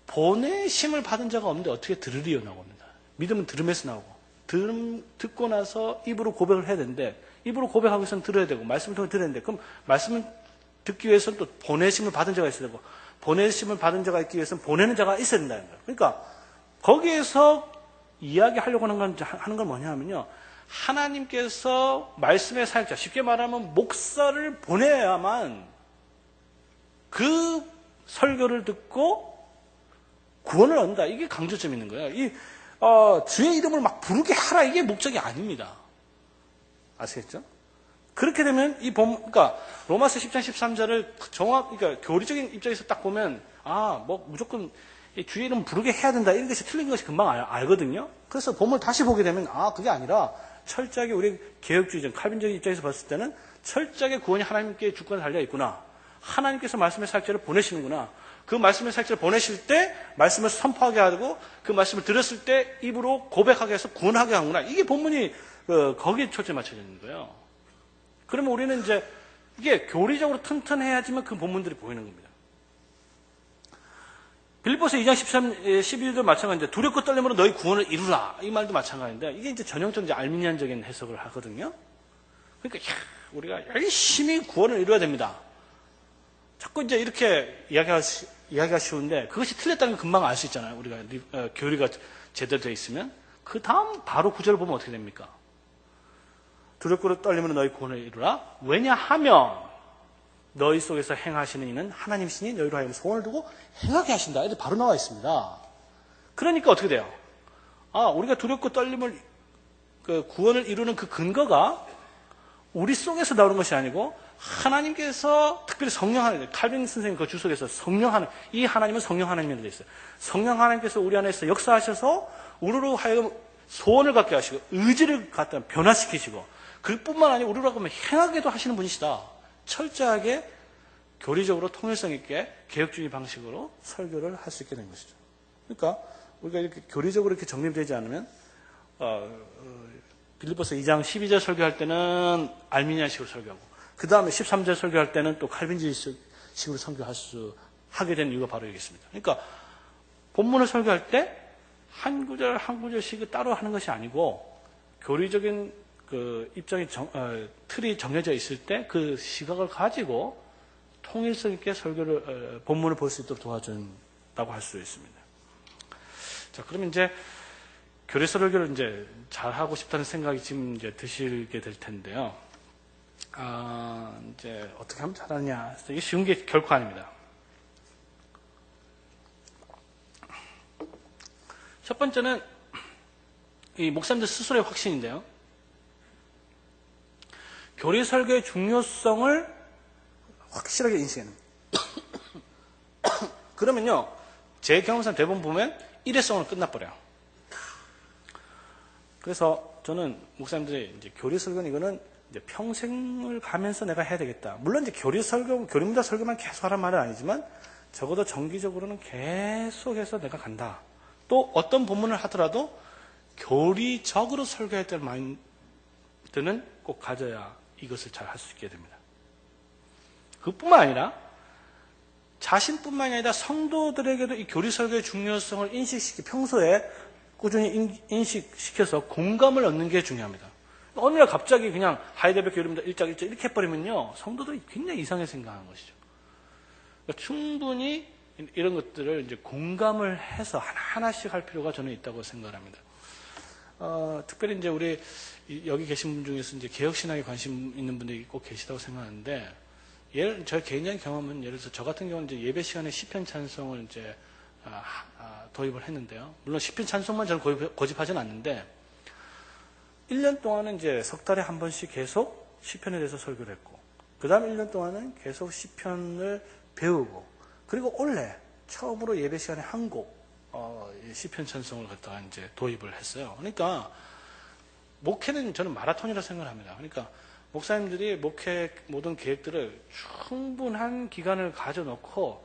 보내심을 받은 자가 없는데 어떻게 들으리요 나옵니다. 믿음은 들음에서 나오고 듣고 나서 입으로 고백을 해야 되는데 입으로 고백하기 위해서는 들어야 되고 말씀을 통해 들어야 되는데 그럼 말씀을 듣기 위해서는 또 보내심을 받은 자가 있어야 되고 보내심을 받은 자가 있기 위해서는 보내는 자가 있어야 된다는 거예요. 그러니까 거기에서 이야기하려고 하는 건 뭐냐 하면요. 하나님께서 말씀의 사역자, 쉽게 말하면 목사를 보내야만 그 설교를 듣고 구원을 얻는다. 이게 강조점이 있는 거예요. 주의 이름을 막 부르게 하라. 이게 목적이 아닙니다. 아시겠죠? 그렇게 되면 그러니까 로마서 10장 13절을 그러니까 교리적인 입장에서 딱 보면 무조건 주의 이름 부르게 해야 된다. 이런 것이 틀린 것이 금방 알거든요. 그래서 본문을 다시 보게 되면 그게 아니라 철저하게 우리 개혁주의적, 칼빈적인 입장에서 봤을 때는 철저하게 구원이 하나님께 주권에 달려 있구나. 하나님께서 말씀의 사역자를 보내시는구나. 그 말씀의 사역자를 보내실 때 말씀을 선포하게 하고 그 말씀을 들었을 때 입으로 고백하게 해서 구원하게 하는구나. 이게 본문이 거기에 초점이 맞춰져 있는 거예요. 그러면 우리는 이제 이게 교리적으로 튼튼해야지만 그 본문들이 보이는 겁니다. 빌립보서 2장 11절 마찬가지인데 두렵고 떨림으로 너희 구원을 이루라. 이 말도 마찬가지인데 이게 이제 전형적 이제 알미니안적인 해석을 하거든요. 그러니까 우리가 열심히 구원을 이루어야 됩니다. 자꾸 이제 이렇게 이야기가 쉬운데 그것이 틀렸다는 걸 금방 알 수 있잖아요. 우리가 교리가 제대로 되어 있으면 그 다음 바로 구절을 보면 어떻게 됩니까? 두렵고 떨림으로 너희 구원을 이루라. 왜냐하면 너희 속에서 행하시는 이는 하나님이시니 너희로 하여금 소원을 두고 행하게 하신다. 이렇게 바로 나와 있습니다. 그러니까 어떻게 돼요? 우리가 두렵고 떨림을 구원을 이루는 그 근거가 우리 속에서 나오는 것이 아니고 하나님께서 특별히 성령 하나님, 칼빈 선생님 그 주석에서 성령 하나님, 이 하나님은 성령 하나님으로 되어 있어요. 성령 하나님께서 우리 안에서 역사하셔서 우리로 하여금 소원을 갖게 하시고 의지를 갖다 변화시키시고 그뿐만 아니라 우리로 하여금 행하게도 하시는 분이시다. 철저하게 교리적으로 통일성 있게 개혁주의 방식으로 설교를 할 수 있게 된 것이죠. 그러니까 우리가 이렇게 교리적으로 이렇게 정립되지 않으면 빌립보서 2장 12절 설교할 때는 알미니아식으로 설교하고 그 다음에 13절 설교할 때는 또 칼빈주의식으로 하게 된 이유가 바로 여기 있습니다. 그러니까 본문을 설교할 때 한 구절 한 구절씩 따로 하는 것이 아니고 교리적인 그 입장이 틀이 정해져 있을 때 그 시각을 가지고 통일성 있게 본문을 볼 수 있도록 도와준다고 할 수 있습니다. 자, 그러면 이제 교리 설교를 이제 잘 하고 싶다는 생각이 지금 이제 드시게 될 텐데요. 이제 어떻게 하면 잘하냐? 이게 쉬운 게 결코 아닙니다. 첫 번째는 이 목사님들 스스로의 확신인데요. 교리 설교의 중요성을 확실하게 인식해야 됩니다. 그러면요, 제 경험상 대부분 보면 일회성으로 끝나버려요. 그래서 저는 목사님들이 이제 교리 설교는 이거는 이제 평생을 가면서 내가 해야 되겠다. 물론 이제 교리 문자 설교만 계속 하란 말은 아니지만 적어도 정기적으로는 계속해서 내가 간다. 또 어떤 본문을 하더라도 교리적으로 설교할 때는 마인드는 꼭 가져야 이것을 잘 할 수 있게 됩니다. 그뿐만 아니라 자신뿐만이 아니라 성도들에게도 이 교리 설교의 중요성을 평소에 꾸준히 인식시켜서 공감을 얻는 게 중요합니다. 어느 날 갑자기 그냥 하이델베르크 교리입니다. 1장 1절 이렇게 해버리면요. 성도들이 굉장히 이상하게 생각하는 것이죠. 그러니까 충분히 이런 것들을 이제 공감을 해서 하나하나씩 할 필요가 저는 있다고 생각합니다. 특별히 이제 우리 여기 계신 분 중에서 이제 개혁신학에 관심 있는 분들이 꼭 계시다고 생각하는데, 저 개인적인 경험은 예를 들어서 저 같은 경우는 이제 예배 시간에 시편 찬송을 이제 도입을 했는데요. 물론 시편 찬송만 저는 고집하지는 않는데 1년 동안은 이제 석 달에 한 번씩 계속 시편에 대해서 설교를 했고 그 다음 1년 동안은 계속 시편을 배우고 그리고 올해 처음으로 예배 시간에 한 곡 시편 찬송을 갖다가 이제 도입을 했어요. 그러니까 목회는 저는 마라톤이라고 생각을 합니다. 그러니까 목사님들이 목회 모든 계획들을 충분한 기간을 가져놓고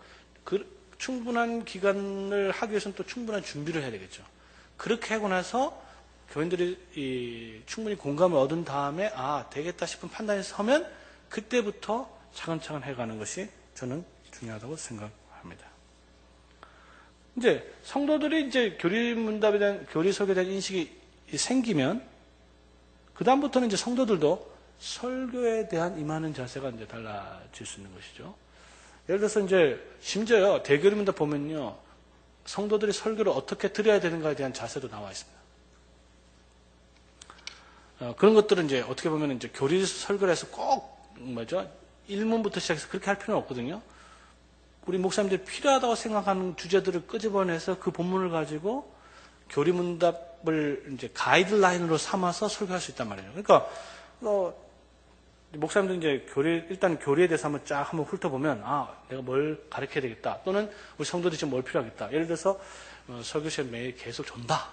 충분한 기간을 하기 위해서는 또 충분한 준비를 해야 되겠죠. 그렇게 하고 나서 교인들이 충분히 공감을 얻은 다음에 되겠다 싶은 판단에 서면 그때부터 차근차근 해가는 것이 저는 중요하다고 생각합니다. 이제 성도들이 이제 교리문답에 대한 교리 설교에 대한 인식이 생기면 그 다음부터는 이제 성도들도 설교에 대한 임하는 자세가 이제 달라질 수 있는 것이죠. 예를 들어서 이제 심지어요 대교리문답 보면요 성도들이 설교를 어떻게 드려야 되는가에 대한 자세도 나와 있습니다. 그런 것들은 이제 어떻게 보면 이제 교리 설교를 해서 꼭 뭐죠 1문부터 시작해서 그렇게 할 필요는 없거든요. 우리 목사님들이 필요하다고 생각하는 주제들을 끄집어내서 그 본문을 가지고 교리문답을 이제 가이드라인으로 삼아서 설교할 수 있단 말이에요. 그러니까 목사님들 이제 일단 교리에 대해서 한번 훑어보면 내가 뭘 가르쳐야 되겠다. 또는 우리 성도들이 지금 뭘 필요하겠다. 예를 들어서 설교 시간 매일 계속 존다.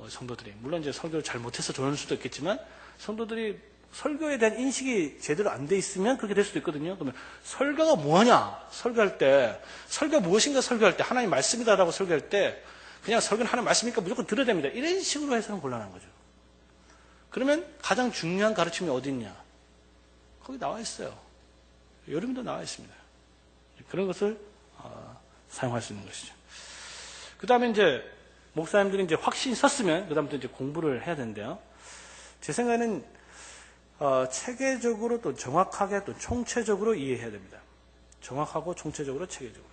성도들이 물론 이제 설교를 잘 못해서 조는 수도 있겠지만 성도들이 설교에 대한 인식이 제대로 안 돼 있으면 그렇게 될 수도 있거든요. 그러면 설교가 뭐하냐? 설교할 때 설교가 무엇인가 설교할 때 하나님 말씀이다라고 설교할 때 그냥 설교는 하나님 말씀이니까 무조건 들어야 됩니다. 이런 식으로 해서는 곤란한 거죠. 그러면 가장 중요한 가르침이 어디 있냐? 거기 나와 있어요. 여름도 나와 있습니다. 그런 것을 사용할 수 있는 것이죠. 그 다음에 이제 목사님들이 이제 확신이 섰으면 그 다음부터 이제 공부를 해야 되는데요. 제 생각에는 체계적으로 또 정확하게 또 총체적으로 이해해야 됩니다. 정확하고 총체적으로 체계적으로.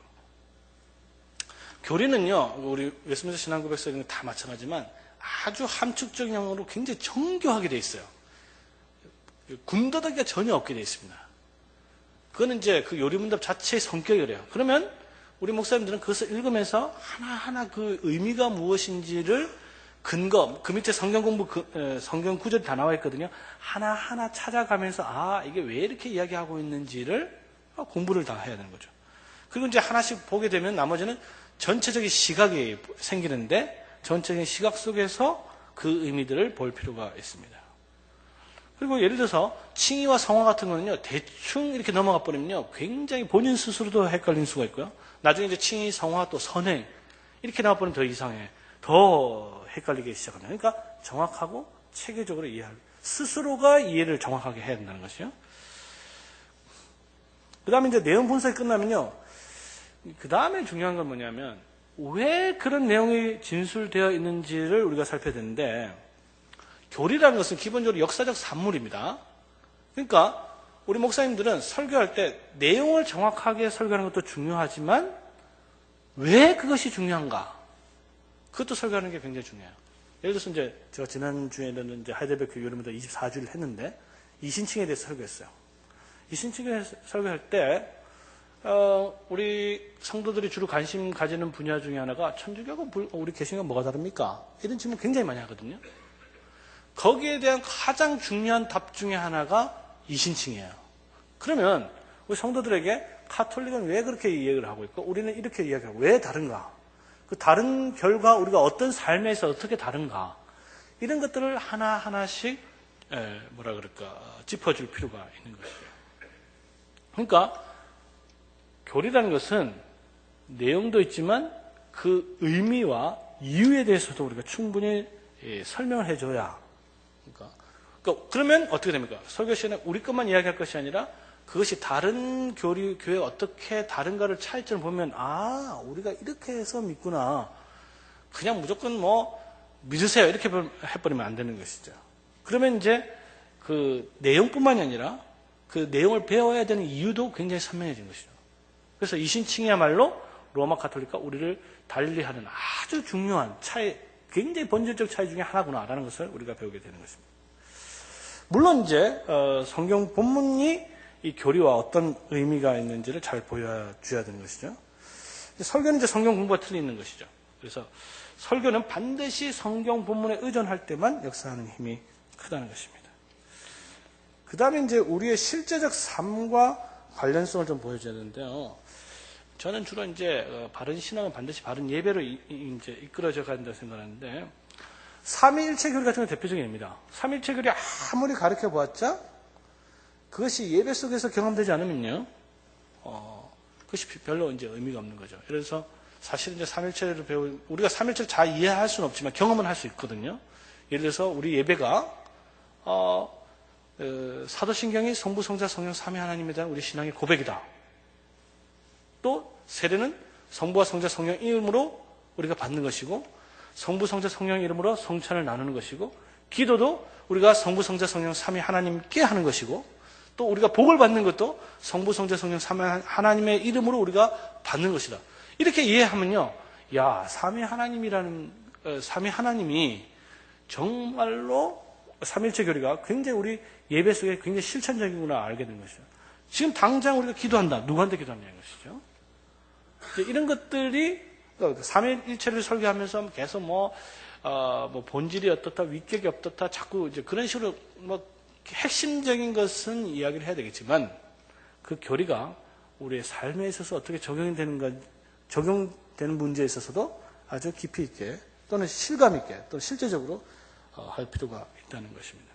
교리는요, 우리 웨스민스터 신앙고백서 이런 거 다 마찬가지지만 아주 함축적인 형으로 굉장히 정교하게 되어 있어요. 군더더기가 전혀 없게 되어 있습니다. 그거는 이제 그 요리문답 자체의 성격이 그래요. 그러면 우리 목사님들은 그것을 읽으면서 하나하나 그 의미가 무엇인지를 근거, 그 밑에 성경 구절이 다 나와 있거든요. 하나하나 찾아가면서 이게 왜 이렇게 이야기하고 있는지를 공부를 다 해야 되는 거죠. 그리고 이제 하나씩 보게 되면 나머지는 전체적인 시각이 생기는데 전체적인 시각 속에서 그 의미들을 볼 필요가 있습니다. 그리고 예를 들어서 칭의와 성화 같은 거는요, 대충 이렇게 넘어가 버리면요, 굉장히 본인 스스로도 헷갈릴 수가 있고요. 나중에 이제 칭의, 성화, 또 선행, 이렇게 나와 버리면 더 이상해. 더 헷갈리기 시작합니다. 그러니까 정확하고 체계적으로 이해할, 스스로가 이해를 정확하게 해야 된다는 것이요. 그 다음에 이제 내용 분석이 끝나면요, 그 다음에 중요한 건 뭐냐면, 왜 그런 내용이 진술되어 있는지를 우리가 살펴야 되는데, 교리라는 것은 기본적으로 역사적 산물입니다. 그러니까 우리 목사님들은 설교할 때 내용을 정확하게 설교하는 것도 중요하지만 왜 그것이 중요한가? 그것도 설교하는 게 굉장히 중요해요. 예를 들어서 이제 제가 지난주에는 이제 하이델베르크 교리문답 24주를 했는데 이신칭에 대해서 설교했어요. 이신칭에 설교할 때 우리 성도들이 주로 관심 가지는 분야 중에 하나가 천주교하고 우리 개신교가 뭐가 다릅니까? 이런 질문 굉장히 많이 하거든요. 거기에 대한 가장 중요한 답 중에 하나가 이신칭이에요. 그러면 우리 성도들에게 카톨릭은 왜 그렇게 이야기를 하고 있고 우리는 이렇게 이야기하고 왜 다른가? 그 다른 결과 우리가 어떤 삶에서 어떻게 다른가? 이런 것들을 하나하나씩 짚어줄 필요가 있는 것이죠. 그러니까 교리라는 것은 내용도 있지만 그 의미와 이유에 대해서도 우리가 충분히 설명을 해줘야. 그러면 어떻게 됩니까? 설교 시간에 우리 것만 이야기할 것이 아니라 그것이 다른 교회가 어떻게 다른가를 차이점을 보면 우리가 이렇게 해서 믿구나. 그냥 무조건 믿으세요. 이렇게 해버리면 안 되는 것이죠. 그러면 이제 그 내용뿐만이 아니라 그 내용을 배워야 되는 이유도 굉장히 선명해진 것이죠. 그래서 이신칭이야말로 로마 가톨릭과 우리를 달리하는 아주 중요한 차이, 굉장히 본질적 차이 중에 하나구나라는 것을 우리가 배우게 되는 것입니다. 물론 이제 성경 본문이 이 교리와 어떤 의미가 있는지를 잘 보여줘야 되는 것이죠. 설교는 이제 성경 공부가 틀리는 것이죠. 그래서 설교는 반드시 성경 본문에 의존할 때만 역사하는 힘이 크다는 것입니다. 그 다음에 이제 우리의 실제적 삶과 관련성을 좀 보여줘야 되는데요. 저는 주로 이제 바른 신앙은 반드시 바른 예배로 이제 이끌어져 간다고 생각하는데, 삼위일체 교리 같은 건 대표적인 예입니다. 삼위일체 교리 아무리 가르쳐 보았자 그것이 예배 속에서 경험되지 않으면요, 그것이 별로 이제 의미가 없는 거죠. 예를 들어서 사실 이제 삼위일체를 우리가 삼위일체를 잘 이해할 수는 없지만 경험은 할 수 있거든요. 예를 들어서 우리 예배가 사도신경이 성부, 성자, 성령, 삼위 하나님에 대한 우리 신앙의 고백이다. 또 세례는 성부와 성자, 성령 이름으로 우리가 받는 것이고, 성부, 성자, 성령 이름으로 성찬을 나누는 것이고, 기도도 우리가 성부, 성자, 성령, 삼위 하나님께 하는 것이고, 또 우리가 복을 받는 것도 성부, 성자, 성령, 삼위 하나님의 이름으로 우리가 받는 것이다. 이렇게 이해하면요, 야, 삼위 하나님이 정말로 삼일체 교리가 굉장히 우리 예배 속에 굉장히 실천적이구나 알게 된 것이죠. 지금 당장 우리가 기도한다. 누구한테 기도하냐는 것이죠. 이런 것들이 삼일체를 설교하면서 계속 뭐 본질이 어떻다, 위격이 어떻다, 자꾸 이제 그런 식으로 핵심적인 것은 이야기를 해야 되겠지만, 그 교리가 우리의 삶에 있어서 어떻게 적용되는 문제에 있어서도 아주 깊이 있게 또는 실감 있게 또 실제적으로 할 필요가 있다는 것입니다.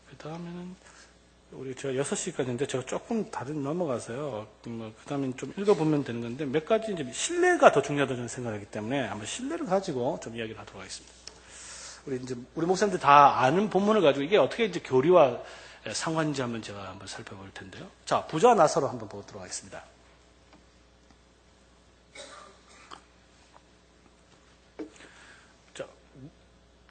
그 다음에는 제가 6시까지인데 제가 조금 다른 넘어가서요. 그 다음에 좀 읽어보면 되는 건데, 몇 가지 이제 신뢰가 더 중요하다고 저는 생각하기 때문에 한번 신뢰를 가지고 좀 이야기를 하도록 하겠습니다. 우리 목사님들 다 아는 본문을 가지고 이게 어떻게 이제 교리와 상관인지 한번 제가 한번 살펴볼 텐데요. 자, 부자와 나사로 한번 보도록 하겠습니다.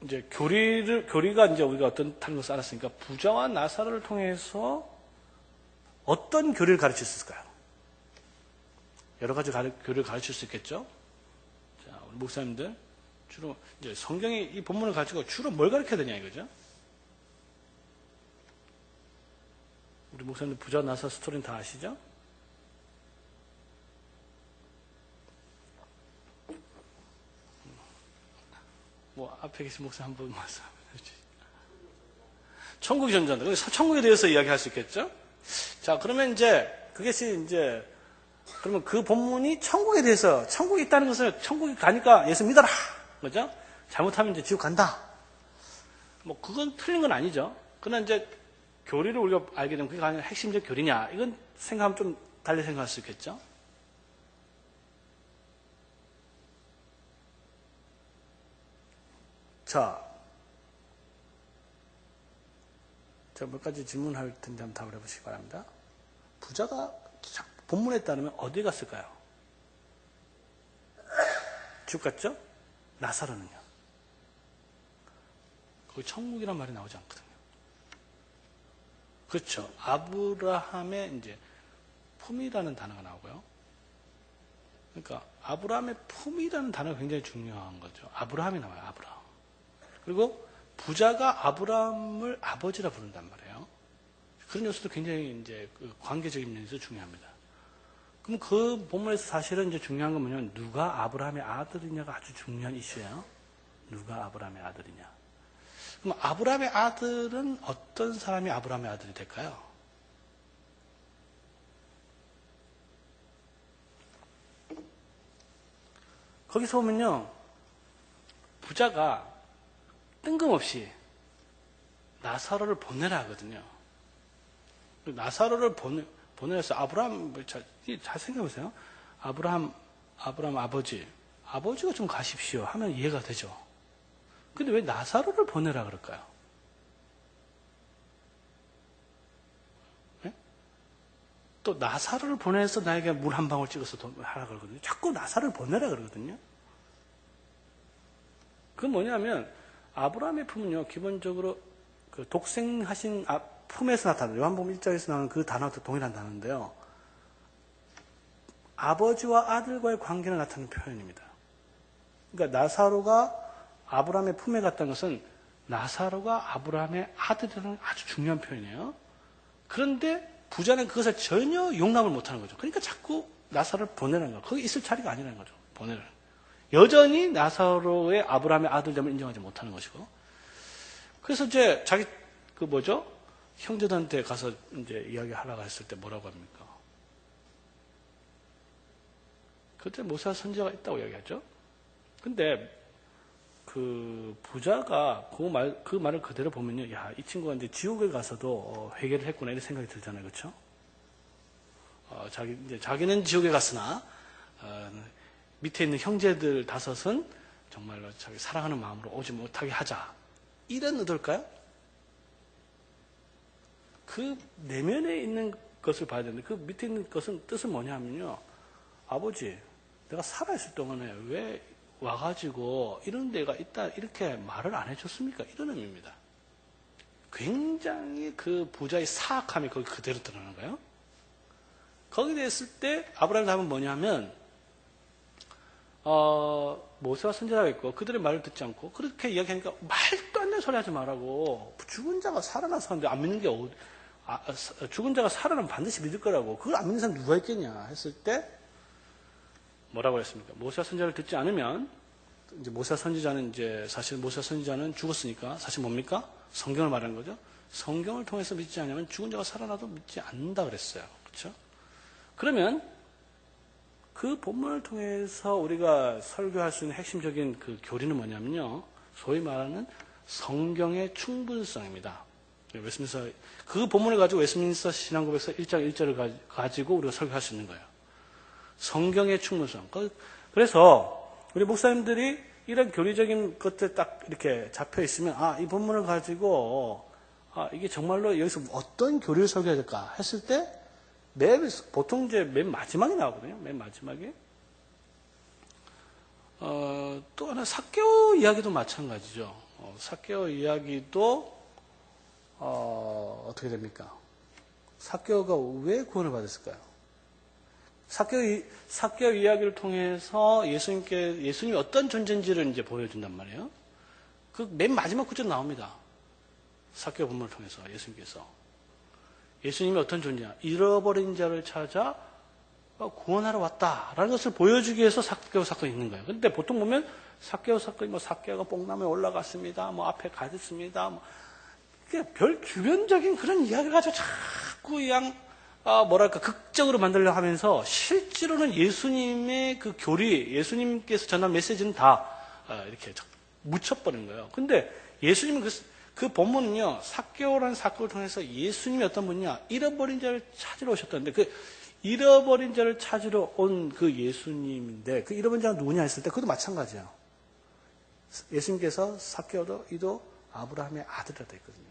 이제 교리가 이제 우리가 어떤 것을 알았으니까, 부자와 나사로를 통해서 어떤 교리를 가르칠 수 있을까요? 여러 가지 교리를 가르칠 수 있겠죠? 자, 우리 목사님들, 주로 이제 성경이 이 본문을 가지고 주로 뭘 가르쳐야 되냐 이거죠? 우리 목사님들 부자와 나사로 스토리는 다 아시죠? 앞에 계신 목사 한 번 말씀해 주시죠. 천국이 존재한다. 천국에 대해서 이야기할 수 있겠죠? 자, 그러면 이제, 그러면 그 본문이 천국에 대해서, 천국이 있다는 것을 천국에 가니까 예수 믿어라! 그죠? 잘못하면 이제 지옥 간다. 그건 틀린 건 아니죠. 그러나 이제, 교리를 우리가 알게 되면 그게 아니라 핵심적 교리냐? 이건 생각하면 좀 달리 생각할 수 있겠죠? 자, 제가 몇 가지 질문할 텐데 한번 답을 해보시기 바랍니다. 부자가 본문에 따르면 어디 갔을까요? 지옥 갔죠? 나사로는요? 거기 천국이란 말이 나오지 않거든요. 그렇죠. 아브라함의 이제 품이라는 단어가 나오고요. 그러니까 아브라함의 품이라는 단어가 굉장히 중요한 거죠. 아브라함이 나와요. 아브라함. 그리고 부자가 아브라함을 아버지라 부른단 말이에요. 그런 요소도 굉장히 이제 관계적인 면에서 중요합니다. 그럼 그 본문에서 사실은 이제 중요한 건 뭐냐면, 누가 아브라함의 아들이냐가 아주 중요한 이슈예요. 누가 아브라함의 아들이냐. 그럼 아브라함의 아들은 어떤 사람이 아브라함의 아들이 될까요? 거기서 보면요, 부자가 뜬금없이 나사로를 보내라 하거든요. 나사로를 보내서 아브라함, 잘 생각해보세요. 아브라함 아버지가 좀 가십시오 하면 이해가 되죠. 근데 왜 나사로를 보내라 그럴까요? 네? 또 나사로를 보내서 나에게 물 한 방울 찍어서 하라 그러거든요. 자꾸 나사로를 보내라 그러거든요. 그건 뭐냐면, 아브라함의 품은요, 기본적으로 그 독생하신 품에서 나타나는, 요한복음 1장에서 나오는 그 단어와 동일한 단어인데요. 아버지와 아들과의 관계를 나타내는 표현입니다. 그러니까 나사로가 아브라함의 품에 갔다는 것은 나사로가 아브라함의 아들이라는 아주 중요한 표현이에요. 그런데 부자는 그것을 전혀 용납을 못하는 거죠. 그러니까 자꾸 나사로를 보내라는 거예요. 거기 있을 자리가 아니라는 거죠. 보내라는 거예요. 여전히 나사로의 아브라함의 아들됨을 인정하지 못하는 것이고. 그래서 이제 자기 형제들한테 가서 이제 이야기하라고 했을 때 뭐라고 합니까? 그때 모세와 선지자가 있다고 이야기하죠. 근데 그 부자가 그 말을 그대로 보면요. 야, 이 친구가 이제 지옥에 가서도 회개를 했구나 이런 생각이 들잖아요. 그렇죠? 자기는 지옥에 갔으나 밑에 있는 형제들 5은 정말로 자기 사랑하는 마음으로 오지 못하게 하자. 이런 의도일까요? 그 내면에 있는 것을 봐야 되는데 그 밑에 있는 것은 뜻은 뭐냐 하면요. 아버지, 내가 살아있을 동안에 왜 와가지고 이런 데가 있다 이렇게 말을 안 해줬습니까? 이런 의미입니다. 굉장히 그 부자의 사악함이 거기 그대로 드러나는 거예요. 거기에 대했을 때 아브라함의 답은 뭐냐면 모세와 선지자가 있고 그들의 말을 듣지 않고 그렇게 이야기하니까 말도 안 되는 소리 하지 말라고. 죽은 자가 살아나서 하는데 안 믿는 게 죽은 자가 살아나면 반드시 믿을 거라고. 그걸 안 믿는 사람 누가 있겠냐 했을 때 뭐라고 했습니까? 모세와 선지자를 듣지 않으면 이제 모세와 선지자는 이제 사실 모세와 선지자는 죽었으니까 사실 뭡니까? 성경을 말하는 거죠. 성경을 통해서 믿지 않으면 죽은 자가 살아나도 믿지 않는다 그랬어요. 그렇죠? 그러면 그 본문을 통해서 우리가 설교할 수 있는 핵심적인 그 교리는 뭐냐면요. 소위 말하는 성경의 충분성입니다. 웨스민스터 그 본문을 가지고 웨스민스터 신앙고백서 1장 1절을 가지고 우리가 설교할 수 있는 거예요. 성경의 충분성. 그래서 우리 목사님들이 이런 교리적인 것들 딱 이렇게 잡혀 있으면 이 본문을 가지고 이게 정말로 여기서 어떤 교리를 설교해야 될까 했을 때 보통 이제 맨 마지막에 나오거든요. 맨 마지막에. 또 하나 삭개오 이야기도 마찬가지죠. 삭개오 이야기도 어떻게 됩니까? 삭개오가 왜 구원을 받았을까요? 삭개오 이야기를 통해서 예수님이 어떤 존재인지를 이제 보여준단 말이에요. 그 맨 마지막 구절 나옵니다. 삭개오 본문을 통해서 예수님이 어떤 존재냐? 잃어버린 자를 찾아 구원하러 왔다라는 것을 보여주기 위해서 삭개오 사건이 있는 거예요. 근데 보통 보면 삭개오 사건이 삭개오가 뽕나무에 올라갔습니다. 앞에 가졌습니다. 별 주변적인 그런 이야기를 가지고 자꾸 극적으로 만들려고 하면서 실제로는 예수님의 그 교리, 예수님께서 전한 메시지는 다 이렇게 묻혀버린 거예요. 근데 예수님은 그 본문은요, 삭개오라는 사건을 통해서 예수님이 어떤 분이냐, 잃어버린 자를 찾으러 오셨다는데, 그 잃어버린 자를 찾으러 온 그 예수님인데, 그 잃어버린 자가 누구냐 했을 때, 그것도 마찬가지예요. 예수님께서 삭개오도 이도 아브라함의 아들이라 되어 있거든요.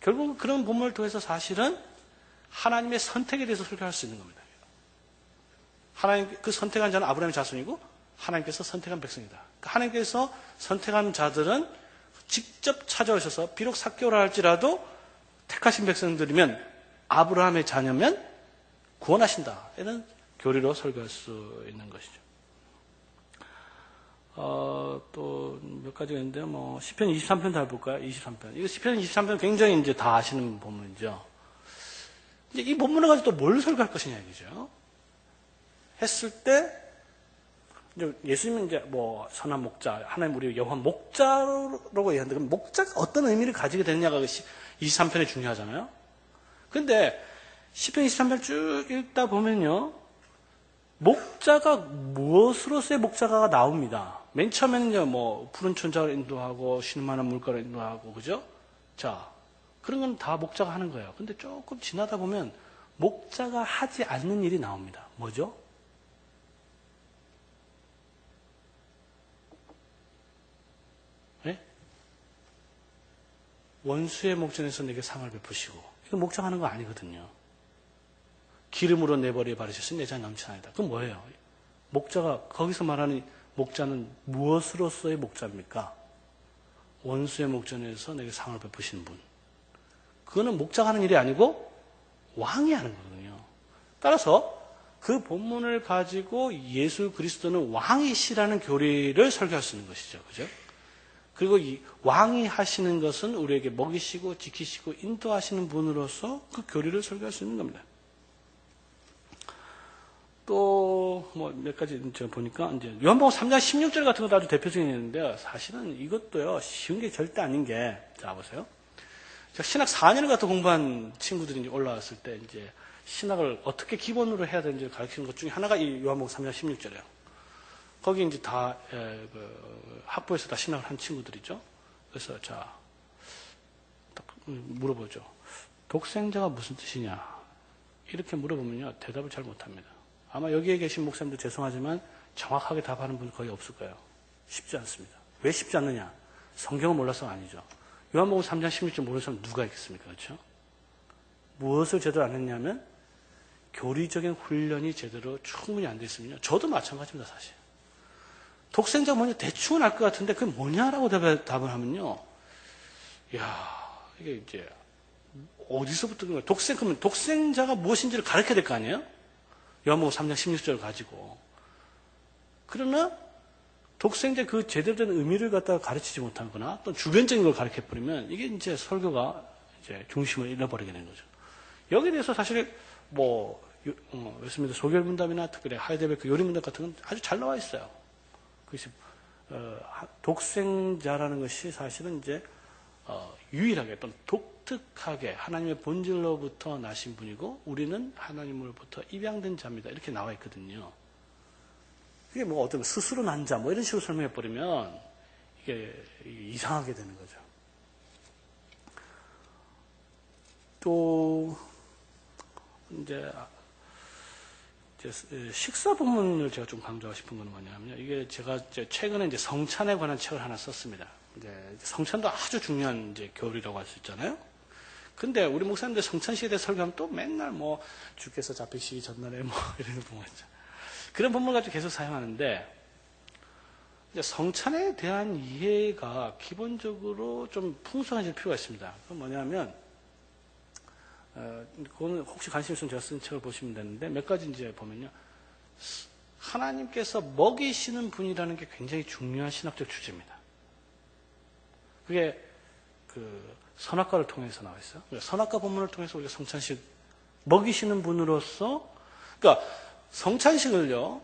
결국 그런 본문을 통해서 사실은 하나님의 선택에 대해서 설교할 수 있는 겁니다. 하나님, 그 선택한 자는 아브라함의 자손이고, 하나님께서 선택한 백성이다. 하나님께서 선택한 자들은 직접 찾아오셔서 비록 삭개오라 할지라도 택하신 백성들이면 아브라함의 자녀면 구원하신다. 이런 교리로 설교할 수 있는 것이죠. 또 몇 가지가 있는데 시편 23편 잘 볼까요? 23편. 이거 시편 23편 굉장히 이제 다 아시는 본문이죠. 이제 이 본문을 가지고 또 뭘 설교할 것이냐 이거죠. 했을 때 예수님은 이제 선한 목자, 하나님 우리 여호와 목자라고 얘기하는데 그럼 목자가 어떤 의미를 가지게 되느냐가 23편이 중요하잖아요. 근데 시편 23편 쭉 읽다 보면요. 목자가 무엇으로서의 목자가 나옵니다. 맨 처음에는요, 푸른 천자를 인도하고 쉬는 만한 물가를 인도하고, 그죠? 자, 그런 건 다 목자가 하는 거예요. 근데 조금 지나다 보면 목자가 하지 않는 일이 나옵니다. 뭐죠? 네? 원수의 목전에서 내게 상을 베푸시고. 이거 목자가 하는 거 아니거든요. 기름으로 내 머리에 바르셨으니 내 잔이 넘치나이다. 그건 뭐예요? 목자가, 거기서 말하는 목자는 무엇으로서의 목자입니까? 원수의 목전에서 내게 상을 베푸시는 분. 그거는 목자가 하는 일이 아니고 왕이 하는 거거든요. 따라서 그 본문을 가지고 예수 그리스도는 왕이시라는 교리를 설교할 수 있는 것이죠. 그죠? 그리고 이 왕이 하시는 것은 우리에게 먹이시고 지키시고 인도하시는 분으로서 그 교리를 설교할 수 있는 겁니다. 또 뭐 몇 가지 제가 보니까 이제 요한복음 3장 16절 같은 것도 아주 대표적인 예인데요. 사실은 이것도요 쉬운 게 절대 아닌 게, 자 보세요. 제가 신학 4년을 갖다 공부한 친구들이 이제 올라왔을 때 이제 신학을 어떻게 기본으로 해야 되는지 가르치는 것 중에 하나가 이 요한복음 3장 16절이에요. 거기 이제 다 학부에서 다 신학을 한 친구들이죠. 그래서 자 물어보죠. 독생자가 무슨 뜻이냐? 이렇게 물어보면요 대답을 잘 못합니다. 아마 여기에 계신 목사님들 죄송하지만 정확하게 답하는 분 거의 없을 거예요. 쉽지 않습니다. 왜 쉽지 않느냐? 성경을 몰라서가 아니죠. 요한복음 3장 16절 모르는 사람 누가 있겠습니까? 그렇죠? 무엇을 제대로 안 했냐면 교리적인 훈련이 제대로 충분히 안 됐으면요. 저도 마찬가지입니다, 사실. 독생자 뭐냐 대충은 알 것 같은데 그게 뭐냐라고 답을 하면요. 이야, 이게 이제 어디서부터 그런 거예요? 그러면 독생자가 무엇인지를 가르쳐야 될 거 아니에요? 요한복음 3장 16절을 가지고. 그러나 독생자 그 제대로 된 의미를 갖다가 가르치지 못하거나 또 주변적인 걸 가르쳐버리면 이게 이제 설교가 이제 중심을 잃어버리게 되는 거죠. 여기에 대해서 사실 웨스민스터 소결문답이나 특별히 하이델베르크 요리문답 같은 건 아주 잘 나와 있어요. 그것이 독생자라는 것이 사실은 이제 유일하게 또는 독특하게 하나님의 본질로부터 나신 분이고 우리는 하나님으로부터 입양된 자입니다. 이렇게 나와 있거든요. 그게 뭐 어떤 스스로 난 자 뭐 이런 식으로 설명해 버리면 이게 이상하게 되는 거죠. 또 이제 식사 본문을 제가 좀 강조하고 싶은 건 뭐냐면요. 이게 제가 최근에 이제 성찬에 관한 책을 하나 썼습니다. 이제 성찬도 아주 중요한 이제 교리라고 할 수 있잖아요. 근데 우리 목사님들 성찬식에 대해 설교하면 또 맨날 뭐 주께서 잡히시기 전날에 뭐 이런 부분 있죠. 그런 본문을 가지고 계속 사용하는데 이제 성찬에 대한 이해가 기본적으로 좀 풍성해질 필요가 있습니다. 그건 뭐냐면 그거는 혹시 관심 있으면 제가 쓴 책을 보시면 되는데 몇 가지 이제 보면요. 하나님께서 먹이시는 분이라는 게 굉장히 중요한 신학적 주제입니다. 그게 선악과를 통해서 나와 있어요. 선악과 본문을 통해서 우리가 성찬식 먹이시는 분으로서 그러니까 성찬식을요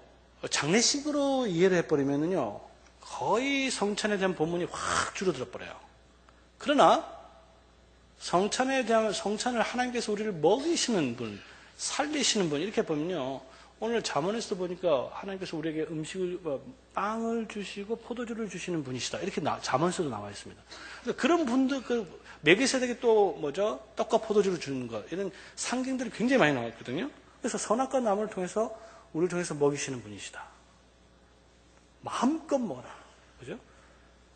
장례식으로 이해를 해버리면요 거의 성찬에 대한 본문이 확 줄어들어 버려요. 그러나 성찬에 대한 성찬을 하나님께서 우리를 먹이시는 분, 살리시는 분 이렇게 보면요. 오늘 잠언에서 보니까 하나님께서 우리에게 빵을 주시고 포도주를 주시는 분이시다. 이렇게 잠언에서도 나와 있습니다. 그러니까 그런 분들 멜기세덱이 또 뭐죠? 떡과 포도주를 주는 것 이런 상징들이 굉장히 많이 나와 있거든요. 그래서 선악과 나무를 통해서 우리를 통해서 먹이시는 분이시다. 마음껏 먹어라. 그죠?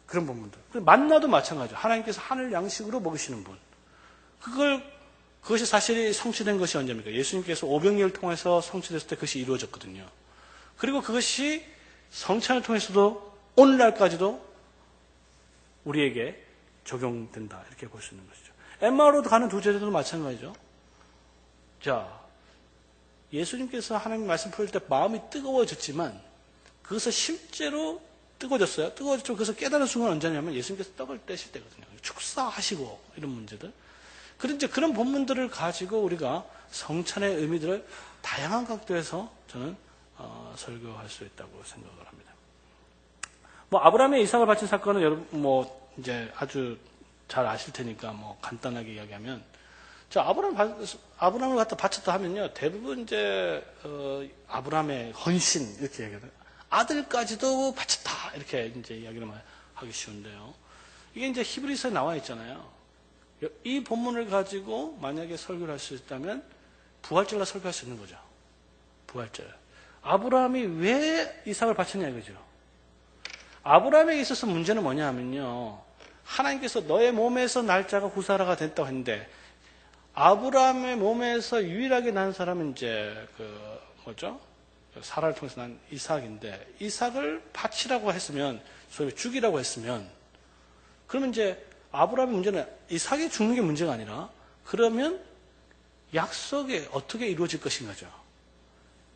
그런 부분들. 만나도 마찬가지죠. 하나님께서 하늘 양식으로 먹이시는 분. 그것이 사실 성취된 것이 언제입니까? 예수님께서 오병이어를 통해서 성취됐을 때 그것이 이루어졌거든요. 그리고 그것이 성찬을 통해서도 오늘날까지도 우리에게 적용된다. 이렇게 볼 수 있는 것이죠. 엠마오로 가는 두 제자들도 마찬가지죠. 자, 예수님께서 하나님 말씀 풀 때 마음이 뜨거워졌지만 그것을 실제로 뜨거워졌어요. 뜨거워졌죠. 그래서 깨달은 순간 언제냐면 예수님께서 떡을 떼실 때거든요. 축사하시고 이런 문제들. 그런 본문들을 가지고 우리가 성찬의 의미들을 다양한 각도에서 저는 설교할 수 있다고 생각을 합니다. 아브라함의 이삭을 바친 사건은 여러분 이제 아주 잘 아실 테니까 간단하게 이야기하면 자 아브라함을 갖다 바쳤다 하면요 대부분 이제 아브라함의 헌신 이렇게 얘기해요. 아들까지도 바쳤다 이렇게 이제 이야기를 하기 쉬운데요. 이게 이제 히브리서에 나와 있잖아요. 이 본문을 가지고 만약에 설교를 할 수 있다면 부활절날 설교할 수 있는 거죠. 부활절. 아브라함이 왜 이삭을 바쳤냐 이거죠. 아브라함에게 있어서 문제는 뭐냐 하면요. 하나님께서 너의 몸에서 날짜가 후사라가 됐다고 했는데 아브라함의 몸에서 유일하게 난 사람은 이제 사라를 통해서 난 이삭인데 이삭을 바치라고 했으면 소위 죽이라고 했으면 그러면 이제 아브라함의 문제는 이삭이 죽는 게 문제가 아니라 그러면 약속이 어떻게 이루어질 것인가죠.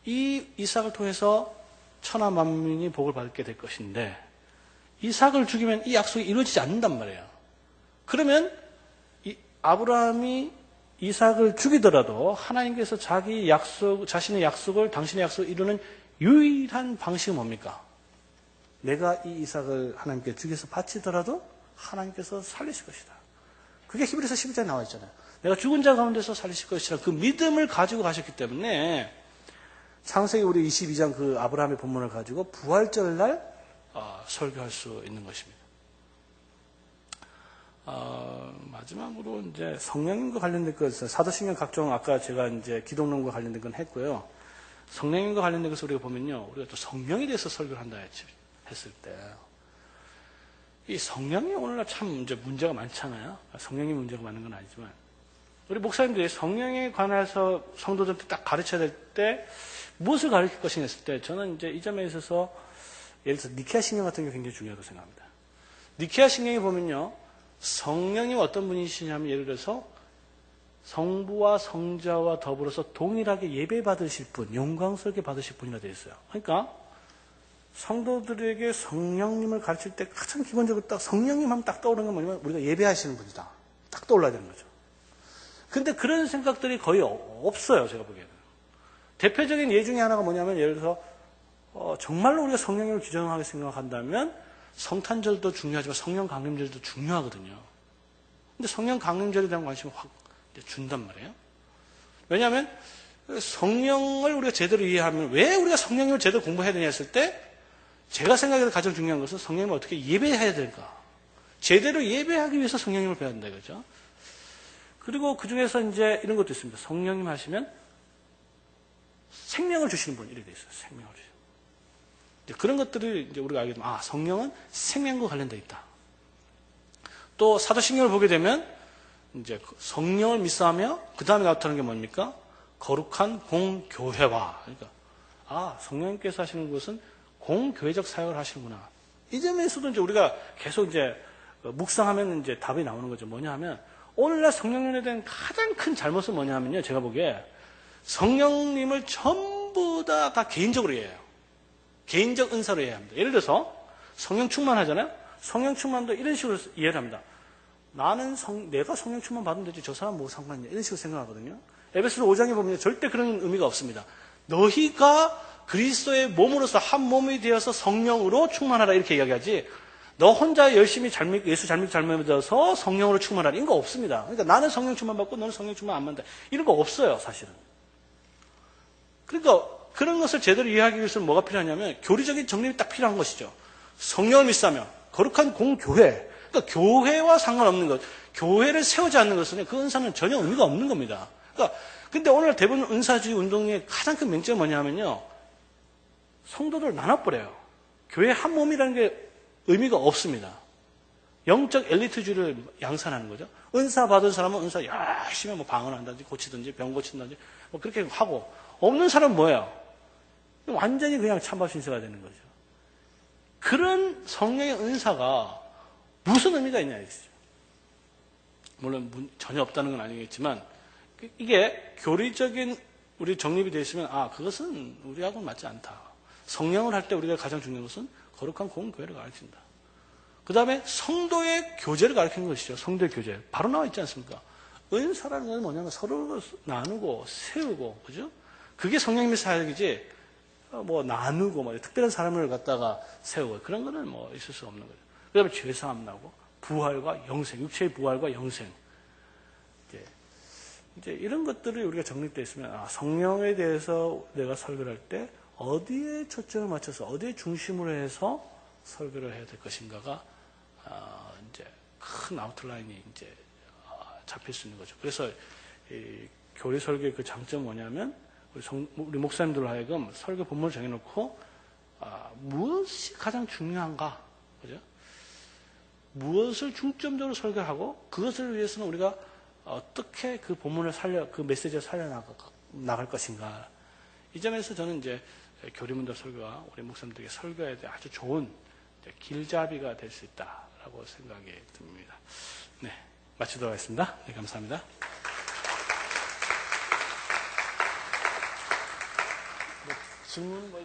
이 이삭을 통해서 천하 만민이 복을 받게 될 것인데 이삭을 죽이면 이 약속이 이루어지지 않는단 말이에요. 그러면 아브라함이 이삭을 죽이더라도 하나님께서 자신의 약속을, 당신의 약속을 이루는 유일한 방식은 뭡니까? 내가 이 이삭을 하나님께 죽여서 바치더라도 하나님께서 살리실 것이다. 그게 히브리서 11장에 나와 있잖아요. 내가 죽은 자 가운데서 살리실 것이라 그 믿음을 가지고 가셨기 때문에 창세기 우리 22장 그 아브라함의 본문을 가지고 부활절날 설교할 수 있는 것입니다. 마지막으로 이제 성령님과 관련된 것을 사도신경 각종 아까 제가 이제 기독론과 관련된 건 했고요. 성령님과 관련된 것을 우리가 보면요, 우리가 또 성령에 대해서 설교를 한다 했을 때, 이 성령이 오늘날 참 이제 문제가 많잖아요. 성령이 문제가 많은 건 아니지만, 우리 목사님들이 성령에 관해서 성도들한테 딱 가르쳐야 될 때 무엇을 가르칠 것이냐 했을 때, 저는 이제 이 점에 있어서 예를 들어서 니케아 신경 같은 게 굉장히 중요하다고 생각합니다. 니케아 신경에 보면요, 성령님 어떤 분이시냐면 예를 들어서 성부와 성자와 더불어서 동일하게 예배 받으실 분, 영광스럽게 받으실 분이라 되어 있어요. 그러니까 성도들에게 성령님을 가르칠 때 가장 기본적으로 딱 성령님 하면 딱 떠오르는 건 뭐냐면 우리가 예배하시는 분이다. 딱 떠올라야 되는 거죠. 근데 그런 생각들이 거의 없어요, 제가 보기에는. 대표적인 예 중에 하나가 뭐냐면 예를 들어서 정말로 우리가 성령님을 귀중하게 생각한다면 성탄절도 중요하지만 성령 강림절도 중요하거든요. 근데 성령 강림절에 대한 관심을 확 준단 말이에요. 왜냐하면 성령을 우리가 제대로 이해하면 왜 우리가 성령님을 제대로 공부해야 되냐 했을 때 제가 생각해도 가장 중요한 것은 성령님을 어떻게 예배해야 될까. 제대로 예배하기 위해서 성령님을 배워야 된다 이거죠. 그리고 그 중에서 이제 이런 것도 있습니다. 성령님 하시면 생명을 주시는 분 이렇게 돼 있어요. 생명을 주시는 분. 그런 것들을 이제 우리가 알게 되면 성령은 생명과 관련되어 있다. 또 사도신경을 보게 되면 이제 성령을 믿사하며 그 다음에 나타나는 게 뭡니까? 거룩한 공교회와 그러니까 성령님께서 하시는 것은 공교회적 사역을 하시는구나. 이 점에서도 이제 우리가 계속 이제 묵상하면 이제 답이 나오는 거죠. 뭐냐 하면 오늘날 성령님에 대한 가장 큰 잘못은 뭐냐 하면요. 제가 보기에 성령님을 전부 다 개인적으로 이해해요. 개인적 은사로 이해합니다. 예를 들어서 성령 충만하잖아요. 성령 충만도 이런 식으로 이해를 합니다. 내가 성령 충만 받으면 되지 저 사람 뭐 상관이냐 이런 식으로 생각하거든요. 에베소서 5장에 보면 절대 그런 의미가 없습니다. 너희가 그리스도의 몸으로서 한 몸이 되어서 성령으로 충만하라 이렇게 이야기하지 너 혼자 열심히 예수 잘 믿어서 성령으로 충만하라 이런 거 없습니다. 그러니까 나는 성령 충만 받고 너는 성령 충만 안 받는다 이런 거 없어요 사실은. 그러니까 그런 것을 제대로 이해하기 위해서는 뭐가 필요하냐면 교리적인 정립이 딱 필요한 것이죠. 성령을 믿사며 거룩한 공교회. 그러니까 교회와 상관없는 것. 교회를 세우지 않는 것은 그 은사는 전혀 의미가 없는 겁니다. 그러니까 근데 오늘 대부분 은사주의 운동의 가장 큰 명점이 뭐냐면요. 성도들을 나눠버려요. 교회 한 몸이라는 게 의미가 없습니다. 영적 엘리트주의를 양산하는 거죠. 은사 받은 사람은 은사 열심히 뭐 방언한다든지 고치든지 병 고친다든지 뭐 그렇게 하고 없는 사람은 뭐예요? 완전히 그냥 찬밥 신세가 되는 거죠. 그런 성령의 은사가 무슨 의미가 있냐 이거죠. 물론 전혀 없다는 건 아니겠지만 이게 교리적인 우리 정립이 되어 있으면 그것은 우리하고는 맞지 않다. 성령을 할 때 우리가 가장 중요한 것은 거룩한 공교회를 가르친다. 그 다음에 성도의 교제를 가르치는 것이죠. 성도의 교제. 바로 나와 있지 않습니까? 은사라는 건 뭐냐면 서로 나누고 세우고 그죠? 그게 성령님의 사역이지 뭐 나누고 뭐 특별한 사람을 갖다가 세우고 그런 거는 뭐 있을 수 없는 거죠. 그 다음에 죄사함 나고 부활과 영생, 육체의 부활과 영생. 이제 이런 것들이 우리가 정립되어 있으면 성령에 대해서 내가 설교를 할 때 어디에 초점을 맞춰서 어디에 중심으로 해서 설교를 해야 될 것인가가 이제 큰 아웃라인이 이제 잡힐 수 있는 거죠. 그래서 이 교리 설교의 그 장점은 뭐냐면 우리 목사님들로 하여금 설교 본문을 정해놓고 무엇이 가장 중요한가, 그죠? 무엇을 중점적으로 설교하고 그것을 위해서는 우리가 어떻게 그 본문을 그 메시지를 살려나갈 것인가. 이 점에서 저는 이제 교리문답 설교가 우리 목사님들에게 설교에 대해 아주 좋은 길잡이가 될 수 있다라고 생각이 듭니다. 네, 마치도록 하겠습니다. 네, 감사합니다. 질문 뭐